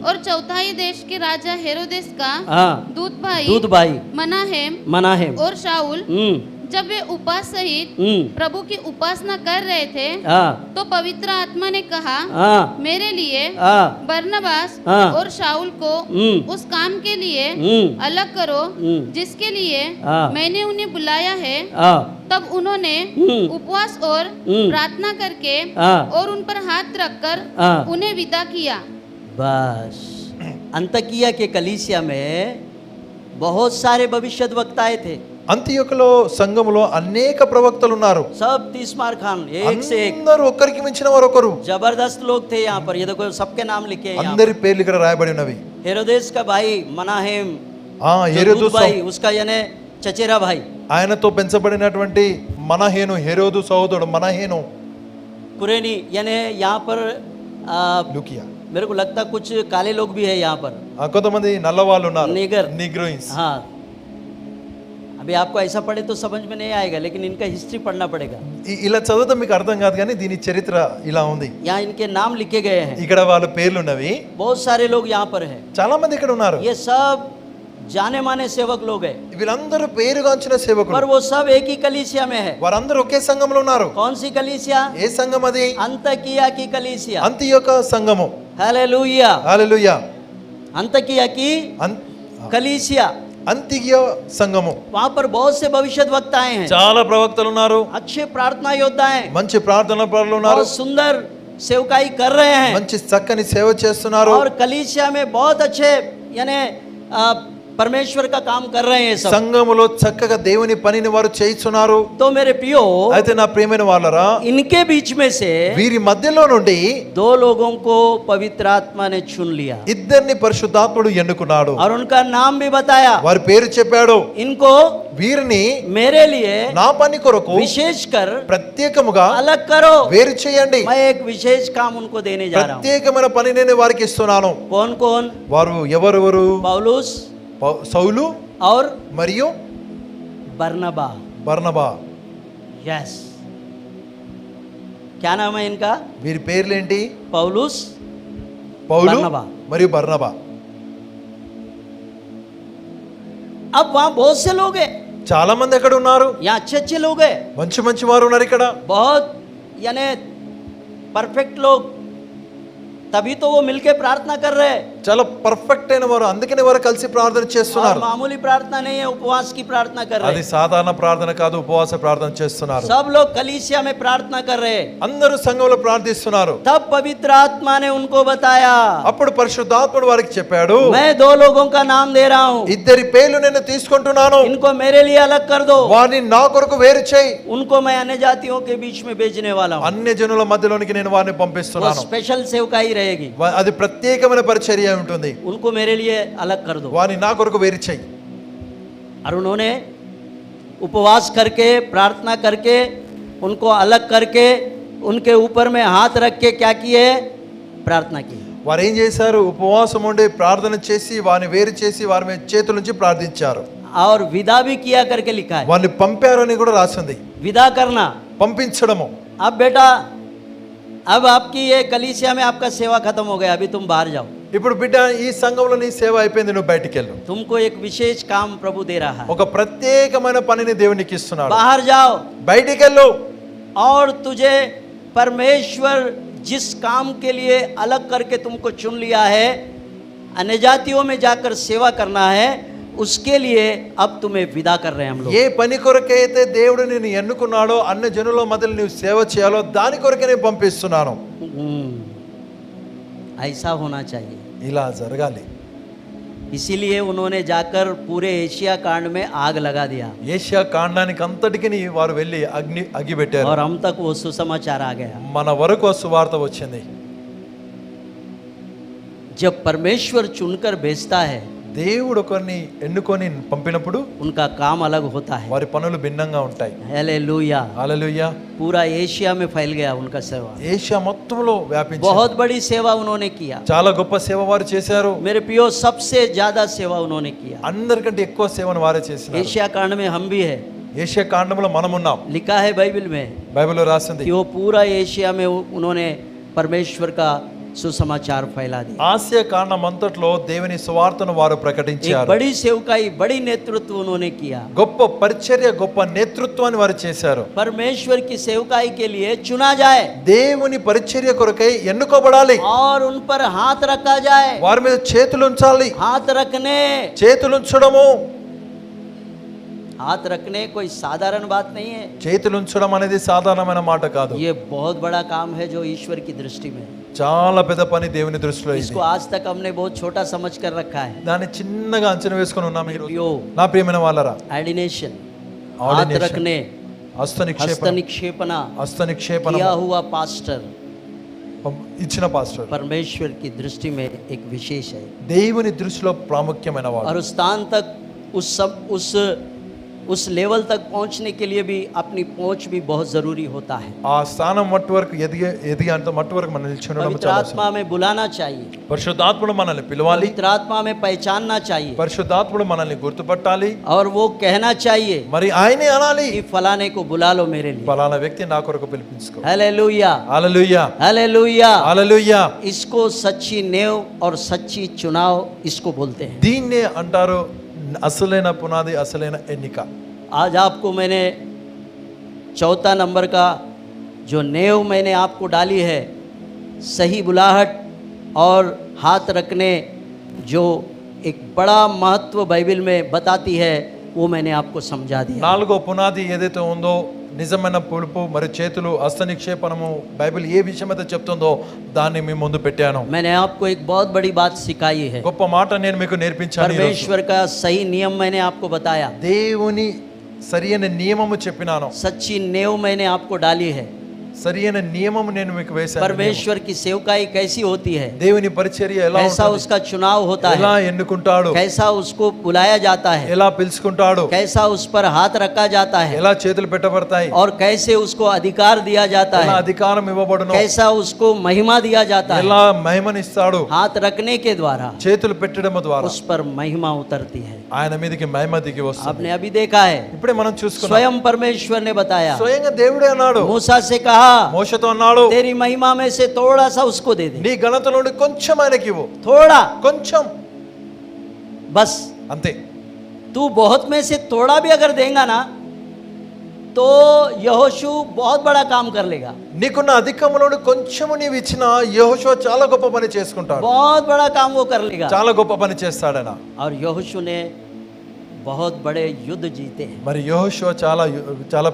और चौथाई देश के राजा हेरोदेस का हाँ। दूत भाई मनाहेम मनाहेम और शाऊल जब वे उपास सहित प्रभु की उपासना कर रहे थे, हाँ। तो पवित्र आत्मा ने कहा, हाँ। मेरे लिए हाँ। बरनबास हाँ। और शाऊल को उस काम के लिए अलग करो जिसके लिए हाँ। मैंने उन्हें बुलाया है। हाँ। तब उन्होंने उपवास और प्रार्थना करके हाँ। और उन पर हाथ रखकर हाँ। उन्हें विदा किया। बस अंतकिया के कलीसिया में बहुत सारे भविष्यद्वक्ताएं थे, అంతియోకులో సంఘములో అనేక ప్రవక్తలు ఉన్నారు. सब 30 मार खान एक से एक అందరూ ఒక్కరికి మించిన వారు ఒకరు. जबरदस्त लोग थे यहाँ पर। ये देखो सबके नाम लिखे हैं यहाँ అందరి పేర్లు ఇక్కడ రాయబడి ఉన్నవి. पर। हेरोदेस का भाई मनाहेम, जो హేరోదు दूत भाई उसका यानी चचेरा भाई, ఆయనతో పెంచబడినటువంటి మనహేను, హేరోదు సహోదరుడు మనహేను, कुरेनी यानी यहाँ पर లూకియా. मेरे को लगता कुछ काले लोग भी है यहाँ पर। కొంతమంది నల్లవాళ్ళు ఉన్నారు. నిగర్. నిగ్రోయిన్స్. हाँ, अभी आपको ऐसा पढ़े तो समझ में नहीं आएगा, लेकिन इनका हिस्ट्री पढ़ना पड़ेगा। ఇలా చదివితే మీకు అర్థం కాదు కానీ దీని చరిత్ర ఇలా ఉంది. यहाँ इनके नाम लिखे गए हैं। ఇక్కడ వాళ్ళ పేర్లు ఉన్నవి. बहुत सारे लोग यहाँ पर हैं। చాలా మంది ఇక్కడ ఉన్నారు. ये सब जाने माने सेवक लोग हैं, వీళ్ళందరూ పేరుగాంచిన సేవకులు. पर वो सब एक ही कलीसिया में है। వారందరూ ఒకే సంఘంలో ఉన్నారు. कौन सी कलीसिया? ఏ సంఘం అది? अंतकिया की कलीसिया। అంతియోక సంఘము. हालेलुया। హల్లెలూయా. अंतकिया की कलीसिया, అంతియోక సంఘము. वहाँ पर बहुत से भविष्यद्वक्ताएं हैं, చాలా ప్రవక్తలు ఉన్నారు. अच्छे प्रार्थना योद्धा हैं, మంచి ప్రార్థన పరులు ఉన్నారు. बहुत सुंदर सेवकाई कर रहे हैं, మంచి చక్కని సేవ చేస్తున్నారు. और कलीसिया में बहुत अच्छे यानी परमेश्वर का काम कर रहे हैं सब। సంఘములో చక్కగా దేవుని పనిని వారు చేయిస్తున్నారు. तो मेरे प्रियो, అయితే నా ప్రియమైన వాళ్ళరా, इनके बीच में से వీరి మధ్యలో నుండి 2 लोगों को पवित्र आत्मा ने चुन लिया ఇద్దరిని పరిశుద్ధాత్ముడు ఎన్నుకున్నాడు. और उनका नाम भी बताया। వారి పేరు చెప్పాడు. इनको వీరిని मेरे लिए నా పని కొరకు विशेष कर ప్రత్యేకముగా अलग करो। వేరు చేయండి. मैं एक विशेष काम उनको देने जा रहा हूँ। ప్రత్యేకమైన పని నేను వారికి ఇస్తున్నాను. कौन कौन? వారు ఎవరెవరు? पौलुस సౌలు और మరియు बरनबा। బర్నబా. यस, क्या नाम है इनका? వీరి పేర్లేంటి? पौलुस, పౌలు బర్నబా. మరియు బర్నబా. अब वहाँ बहुत से लोग हैं, చాలా మంది ఎక్కడ ఉన్నారు? यहाँ अच्छे अच्छे लोग हैं, మంచి మంచి వారు ఉన్నారు ఇక్కడ. बहुत यानी परफेक्ट लोग, तभी तो वो मिलके प्रार्थना कर रहे हैं। చాలా పర్ఫెక్ట్ అయిన వారు, అందుకనే వారు కలిసి ప్రార్థన और చేస్తున్నారు. मामूली प्रार्थना नहीं है, उपवास की प्रार्थना कर रहे అది हैं। సాధారణ ప్రార్థన కాదు, ఉపవాస ప్రార్థన చేస్తున్నారు. सब लोग कलीसिया में प्रार्थना कर रहे हैं। అందరూ సంఘంలో ప్రార్థిస్తున్నారు. तब पवित्र आत्मा ने उनको बताया, అప్పుడు పరిశుద్ధాత్ముడు వారికి చెప్పాడు, मैं 2 लोगों का नाम दे रहा हूँ, ఇద్దరి పేర్లు నేను తీసుకుంటున్నాను. इनको मेरे लिए अलग कर दो। వారిని నా కొరకు వేరు చేయి. उनको मैं अन्य जातियों के बीच में भेजने वाला हूँ। అన్య జనుల మధ్యలోనికి నేను వారిని वो పంపిస్తున్నాను. स्पेशल सेवकाई रहेगी, అది ప్రత్యేకమైన పరిచర్య ఉంటుంది. उनको मेरे लिए अलग कर दो। వారిని నా కొరకు వేరు చేయి. और उन्होंने उपवास करके प्रार्थना करके उनको अलग करके उनके ऊपर में हाथ रख के क्या किए? प्रार्थना की। వారు ఏం చేశారు? ఉపవాసం ఉండి ప్రార్థన చేసి వారిని వేరు చేసి వారి మీద చేతుల నుంచి ప్రార్థించారు. और विदा भी किया करके लिखा है, వారిని పంపారని కూడా రాసింది. विदा करना। పంపించడము. अब बेटा, अब आपकी ये कलीसिया में आपका सेवा खत्म हो गया, अभी तुम बाहर जाओ। ఇప్పుడు బిడ్డ, ఈ సంఘంలో నీ సేవ అయిపోయింది, నువ్వు బయటికి వెళ్ళు. तुमको एक विशेष काम प्रभु दे रहा है, ఒక ప్రత్యేకమైన పనిని దేవునికి ఇస్తున్నాడు. बाहर जाओ। బయటికి వెళ్ళు. और तुझे परमेश्वर जिस काम के लिए अलग करके तुमको चुन लिया है, अन्य जातियों में जाकर सेवा करना है, उसके लिए अब तुम्हें विदा कर रहे हैं हम लोग। ఏ పని కొరకైతే దేవుడు నిన్ను ఎన్నుకున్నాడో, అన్ని జనుల మధ్యలో నీవు సేవ చేయాలో దాని కొరకే నేను పంపిస్తున్నాను. ऐसा होना चाहिए। ఇలా జరగాలి. इसीलिए उन्होंने जाकर पूरे एशिया कांड में आग लगा दिया ఏషియా కాండానికి అంతటికి వారు వెళ్ళి అగ్గి పెట్టారు. और हम तक वो सुसमाचार आ गया. మన వరకు ఆ సువార్త వచ్చింది. जब परमेश्वर चुनकर भेजता है దేవుడు ఒకరిని ఎన్నుకొని పంపినప్పుడు उनका काम अलग होता है. వారి పనులు భిన్నంగా ఉంటాయి. हालेलुया. హల్లెలూయా. पूरा एशिया में फैल गया उनका सेवा. ఏషియా మొత్తంలో వ్యాపించింది. बहुत बड़ी सेवा उन्होंने किया. చాలా గొప్ప సేవ వారు చేశారు. मेरे प्रियो सबसे ज्यादा सेवा उन्होंने किया. అందరికంటే ఎక్కువ సేవను వారే చేసినారు. एशिया कांड में हम भी है. ఏషియా కాండంలో మనం ఉన్నాం. लिखा है बाइबल में బైబిల్లో రాసింది कि वो पूरा एशिया में उन्होंने परमेश्वर का सुसमाचार फैला दिया. ఆసియా కాండం అంతట్లో దేవుని సువార్తను వారు एक ప్రకటించారు. बड़ी सेवकाई बड़ी नेतृत्व उन्होंने किया. గొప్ప పరిచర్య గొప్ప నేతృత్వాన్ని వారు చేశారు. परमेश्वर की सेवकाई के लिए चुना जाए దేవుని పరిచర్య కొరకై ఎన్నుకోబడాలి. और उन पर हाथ रखा जाए. వారి మీద చేతులు ఉంచాలి. हाथ रखने చేతులు ఉంచడము हाथ रखने कोई साधारण बात नहीं है. చేతులు ఉంచడం అనేది సాధారణమైన మాట కాదు. ये बहुत बड़ा काम है जो ईश्वर की दृष्టి में. చాలా పెద్ద పని దేవుని దృష్టిలో ఇది. इसको आज तक हमने बहुत छोटा समझ कर रखा है. దాన్ని చిన్నగా అంచనా వేసుకొని ఉన్నాం ఈ రోజు. यो నా ప్రియమైన వాళ్ళరా, एडिनेशन हाथ Ordination. रखने హస్తనిక్షేపణ हस्तनिक्षेपना హస్తనిక్షేపణ किया हुआ पास्टर ఇచ్చిన పాస్టర్ परमेश्वर की दृष्टि में एक विशेष है. దేవుని దృష్టిలో ప్రాముఖ్యమైన వాడు. और उस स्थान तक उस लेवल तक पहुंचने के लिए भी अपनी पहुंच भी बहुत जरूरी होता है. ఆ స్థానం మట్టు వరకు ఎదిగే అంత మట్టు వరకు మనం నిలిచి ఉండడం पवित्र చాలా आत्मा में बुलाना चाहिए. పరిశుద్ధాత్ముడు మనల్ని పిలవాలి. पवित्र आत्मा में पहचानना चाहिए. పరిశుద్ధాత్ముడు మనల్ని గుర్తుపట్టాలి. और वो कहना चाहिए మరి ఆయనే అనాలి, कि फलाने को बुला लो मेरे लिए. ఫలానా వ్యక్తి నా కొరకు పిలిపించుకో. Hallelujah hallelujah hallelujah. హల్లెలూయా. इसको सच्ची नेव और सच्ची चुनाव इसको बोलते हैं. దీన్నే అంటారు అసలైన పునాది, అసలైన ఎన్నిక. आज आपको मैंने चौथा नंबर का जो नेव मैंने आपको डाली है, सही बुलाहट और हाथ रखने, जो एक बड़ा महत्व बाइबल में बताती है, वो मैंने आपको समझा दिया. నాలుగో పునాది ఏదైతే ఉందో నిజమైన పులుపు మరి చేతులు హస్త నిక్షేపణము బైబిల్ ఏ విషయం అయితే చెప్తుందో దాన్ని మీ ముందు పెట్టాను. मैंने आपको एक बहुत बड़ी बात सिखाई है. గొప్ప మాట నేను మీకు నేర్పించాను. ఈరోజు परमेश्वर का सही नियम मैंने आपको बताया. దేవుని సరియైన నియమము చెప్పినాను. सच्ची नेव मैंने आपको डाली है. సరియైన నియమము నేను మీకు వేశాను. परमेश्वर की सेवकाई कैसी होती है, దేవుని పరిచర్య ఎలా कैसा ఉంటుంది, उसका चुनाव होता ఎలా है, ఎన్నుకుంటాడు, कैसा उसको बुलाया जाता है, ఎలా పిలుచుకుంటాడు, कैसा उस पर हाथ रखा जाता है, ఎలా చేతులు పెట్టబడతాయి, और कैसे उसको अधिकार दिया जाता ఎలా है, అధికారం ఇవ్వబడును, कैसा उसको महिमा दिया जाता है. ఎలా మహిమనిస్తాడు. हाथ रखने के द्वारा చేతులు పెట్టడం ద్వారా उस पर महिमा उतरती है. ఆయన మీదకి మహిమ దిగి వస్తుంది. आपने अभी देखा है, ఇప్పుడే మనం చూసుకున్నాం. स्वयं परमेश्वर ने बताया, స్వయంగా దేవుడే అన్నాడు, मूसा से कहा, మోషతో అన్నాడు, तेरी महिमा में से थोड़ा सा उसको दे दे. నీ ఘనత నుండి కొంచెం ఆయనకి ఇవ్వు, थोड़ा కొంచెం बस. అంతే. तू बहुत में से थोड़ा भी अगर देगा ना तो यहोशू बहुत बड़ा काम कर लेगा. నీకున్న అధికము నుండి కొంచెము నీవు ఇచ్చిన యెహోషువ చాలా గొప్ప పని చేసుకుంటాడు, बहुत बड़ा काम वो कर लेगा. చాలా గొప్ప పని చేస్తాడన. और यहोशू ने बहुत बड़े युद्ध जीते हैं. మరి యెహోషువ చాలా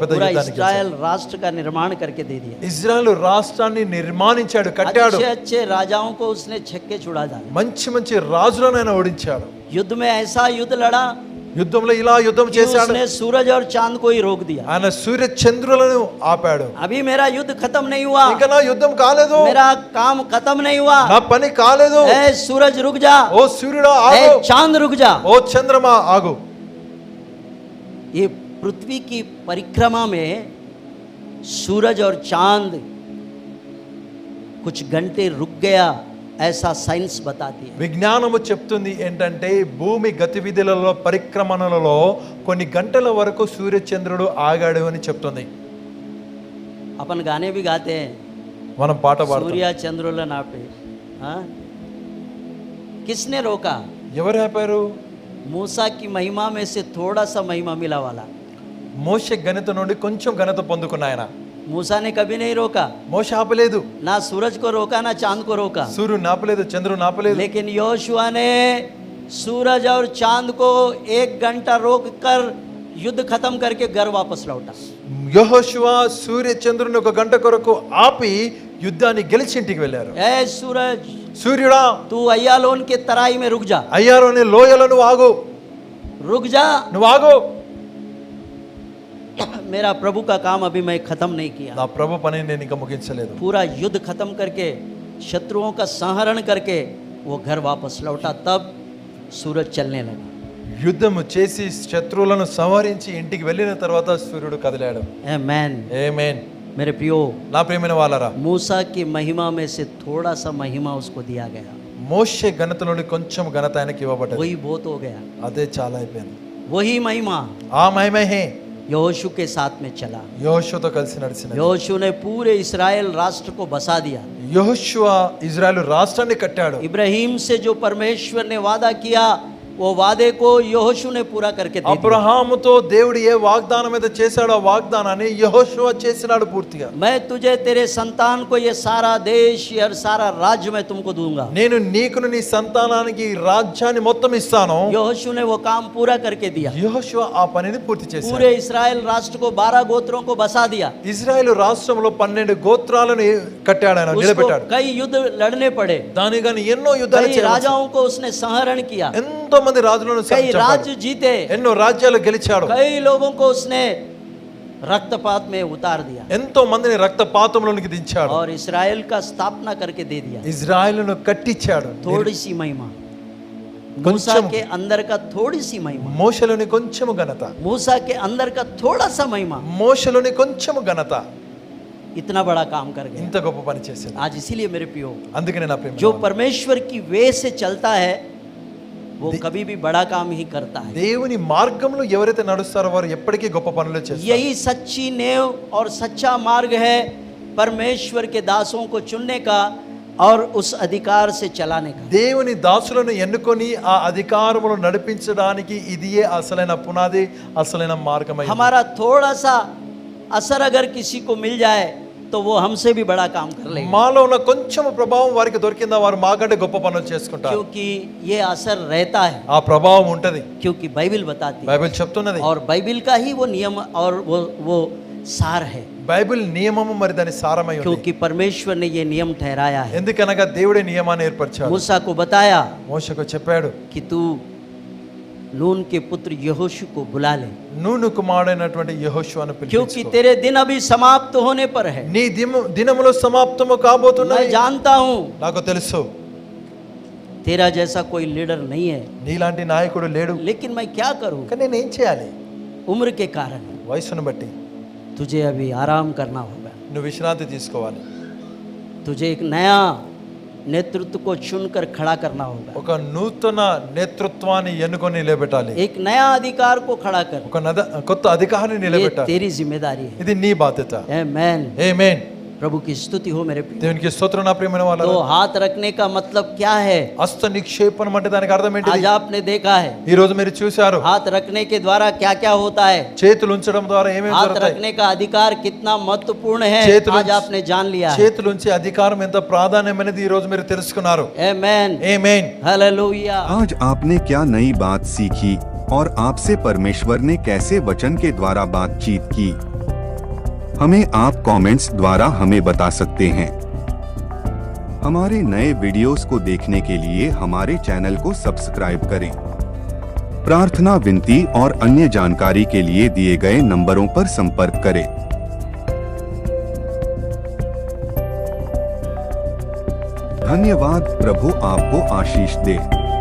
పెద్ద पूरा యుద్ధానికి इस्राएल राष्ट्र का निर्माण करके दे दिया. ఇజ్రాయెల్ రాష్ట్రాన్ని నిర్మాణించాడు, కట్టాడు. अच्छे अच्छे राजाओं को उसने छक्के छुड़ा डाले. మంచి మంచి రాజులను ఆయన ఓడించాడు. युद्ध में ऐसा युद्ध लड़ा యుద్ధంలో ఇలా యుద్ధం कि చేశాడు. उसने सूरज और चांद को ही रोक दिया. ఆయన సూర్య చంద్రులను ఆపాడు. अभी मेरा युद्ध खत्म नहीं हुआ, ఇంకా నా యుద్ధం కాలేదు, मेरा काम खत्म नहीं हुआ. నా పని కాలేదు. ए सूरज रुक जा, ఓ సూర్యుడా ए ఆగు, चांद रुक जा. ఓ చంద్రమా ఆగు. ये पृथ्वी की परिक्रमा में सूरज और चांद कुछ घंटे रुक गया, ऐसा साइंस बताती है. విజ్ఞానము చెప్తుంది ఏంటంటే భూమి గతివిధులలో పరిక్రమణలలో కొన్ని గంటల వరకు సూర్య చంద్రుడు ఆగాడు అని చెప్తుంది. अपन गाने भी गाते हैं, మనం పాట పాడతాం. सूर्य चंद्रुल नापे. हाँ? किसने रोका? ఎవరు ఆపారు? मूसा की महिमा में से थोड़ा सा महिमा मिला वाला. మోషే ఘనత నుండి కొంచెం ఘనత పొందుకున్న ఆయన. मूसा ने कभी नहीं रोका, మోషే ఆపలేదు, ना सूरज को रोका ना चांद को रोका. సూర్యుడు ఆపలేదు, చంద్రుడు ఆపలేదు. लेकिन योशुआ ने सूरज और चांद को 1 घंटा रोक कर युद्ध खत्म करके घर वापस लौटा. యెహోషువ సూర్య చంద్రుని ఒక గంట కొరకు ఆపి యుద్ధాన్ని గెలిచి ఇంటికి వెళ్ళారు. ए सूरज, సూర్యుడా, तू अय्यालोन के तराई में रुक जा, అయ్యారోని లోయలో నువ్వు ఆగు, रुक जा। నువ్వు ఆగు. मेरा प्रभु का काम अभी मैं खत्म नहीं किया। నా ప్రభు పని నేను ఇంకా ముగించలేదు. पूरा युद्ध खत्म करके, शत्रुओं का संहरण करके वो घर वापस लौटा, तब सूरज चलने लगा। యుద్ధము చేసి శత్రువులను సంహరించి ఇంటికి వెళ్ళిన తర్వాత సూర్యుడు కదిలాడు. आमेन। ఆమేన్. मेरे प्रियो, నా ప్రియమైన వాళ్ళరా, मूसा की महिमा में से थोड़ा सा महिमा उसको दिया गया, మోషే ఘనత నుండి కొంచెం ఘనత ఆయనకి ఇవ్వబడ్డది. वही बहुत हो गया। అదే చాలా అయిపోయింది. वही महिमा ఆ మహిమే यहोशू के साथ में चला। యెహోషువతో కలిసి నడిచినది. यहोशू ने पूरे इस्राएल राष्ट्र को बसा दिया। యెహోషువ ఇజ్రాయెల్ రాష్ట్రాన్ని కట్టాడు. इब्राहिम से जो परमेश्वर ने वादा किया, वो वादे को यहोशू ने पूरा करके दे दिया। అబ్రహాముతో దేవుడు ఏ వాగ్దానం అయితే చేశాడో ఆ వాగ్దానాన్ని యెహోషువ చేసినాడు పూర్తిగా. मैं तुझे तेरे संतान को ये सारा देश और सारा राज्य मैं तुमको दूंगा। నేను నీకును నీ సంతానానికి ఈ రాజ్యాన్ని మొత్తం ఇస్తాను. यहोशू ने वो काम पूरा करके दिया। యెహోషువ ఆ పనిని పూర్తి చేశాడు. पूरे इस्राएल राष्ट्र को 12 गोत्रों को बसा दिया। ఇజ్రాయెల్ రాష్ట్రంలో 12 గోత్రాలను కట్టాడు, ఆయన उसको నిలబెట్టాడు. कई युद्ध लड़ने पड़े, దాని గాని ఎన్నో యుద్ధాలు कई చేయాల్సి, राजाओं को उसने संहरण किया, ఎంతో మంది రాజులను कई చంపాడు. राज्य जीते, ఎన్నో రాజ్యాలు గెలిచాడు. कई लोगों को उसने रक्तपात में उतार दिया ఎంతో మందిని రక్తపాతంలోనికి దించాడు. और इस्राएल का स्थापना करके दे दिया। ఇజ్రాయెలును కట్టించాడు. थोड़ी सी महिमा, मूसा के अंदर का थोड़ी सी महिमा, మోషేలోని కొంచెము ఘనత, मूसा के अंदर का थोड़ा सा महिमा మోషేలోని కొంచెము ఘనత इतना बड़ा काम कर गया। ఇంత గొప్ప పని చేసింది. आज इसीलिए मेरे प्रियो, అందుకనే నా ప్రేమ, जो परमेश्वर की वे से चलता है वो कभी भी बड़ा काम ही करता है। దేవుని మార్గంలో ఎవరైతే నడుస్తారో వారు ఎప్పటికీ గొప్ప పనులు చేస్తారు. यही सच्ची नेव और सच्चा मार्ग है परमेश्वर के दासों को चुनने का और उस अधिकार से चलाने का। దేవుని దాసులను ఎన్నుకొని ఆ అధికారమును నడిపించడానికి ఇదియే అసలైన పునాది, అసలైన మార్గమై. हमारा थोड़ा सा असर अगर किसी को मिल जाए तो वो हमसे भी बड़ा काम कर लेगा, మాలో ఉన్న కొంచెం ప్రభావం వారికి దొరికిందా వారు మాకంటే గొప్ప పనులు చేసుకుంటారు. क्योंकि ये असर रहता है, ఆ ప్రభావం ఉంటది. क्योंकि बाइबिल बताती है బైబిల్ చెప్తున్నది. और बाइबिल का ही वो नियम और वो सार है, బైబిల్ నియమము మరి దాని సారమై ఉంది. क्योंकि परमेश्वर ने ये नियम ठहराया है। ఎందుకనగా దేవుడే నియమాన్ని ఏర్పరిచాడు. मूसा को बताया మోషేకు చెప్పాడు, कि तू नून के पुत्र यहोशू को बुला ले, నూను కుమారుడైనటువంటి యెహోషువను क्योंकि పిలిపించుకో. तेरे दिन अभी समाप्त होने पर है। నీ దినములు సమాప్తము కాబోతున్నాయి. मैं जानता हूँ నాకు తెలుసు तेरा जैसा कोई लीडर नहीं है, నీలాంటి నాయకుడు లేడు. लेकिन मैं क्या करूँ, కానీ నేనేం చేయాలి? उम्र के कारण వయసును బట్టి तुझे अभी आराम करना होगा। నువ్వు విశ్రాంతి తీసుకోవాలి. तुझे एक नया नेतृत्व को चुनकर खड़ा करना होगा, ఒక నూతన నేతృత్వాన్ని ఎన్నుకొని నిలబెట్టాలి. एक नया अधिकार को खड़ा कर। ఒక కొత్త అధికారాన్ని ये నిలబెట్టాలి. तेरी जिम्मेदारी है। ఇది నీ బాధ్యత. आमेन। ఆమేన్. प्रभु की स्तुति हो मेरे प्रिय। దేవునికి స్తోత్రం నా ప్రియమైన వాళ్ళారా. तो हाथ रखने का मतलब क्या है? హస్త నిక్షేపణం అంటే దానికి అర్థం ఏంటి? आज आपने देखा है ఈ రోజు మీరు చూశారు हाथ रखने के द्वारा क्या क्या होता है। చేతులు ఉంచడం ద్వారా ఏమేమి हाथ జరుగుతాయి. रखने का अधिकार कितना महत्वपूर्ण है చేతులు आज आपने जान लिया है। చేతులు ఉంచే అధికారం ఎంత ప్రాధాన్యమైనది ఈ రోజు మీరు తెలుసుకున్నారు. आमेन। ఆమేన్. हालेलुया। आज आपने क्या नई बात सीखी और आपसे परमेश्वर ने कैसे वचन के द्वारा बातचीत की? हमें आप कमेंट्स द्वारा हमें बता सकते हैं। हमारे नए वीडियोस को देखने के लिए हमारे चैनल को सब्सक्राइब करें। प्रार्थना, विनती और अन्य जानकारी के लिए दिए गए नंबरों पर संपर्क करें। धन्यवाद। प्रभु आपको आशीष दे।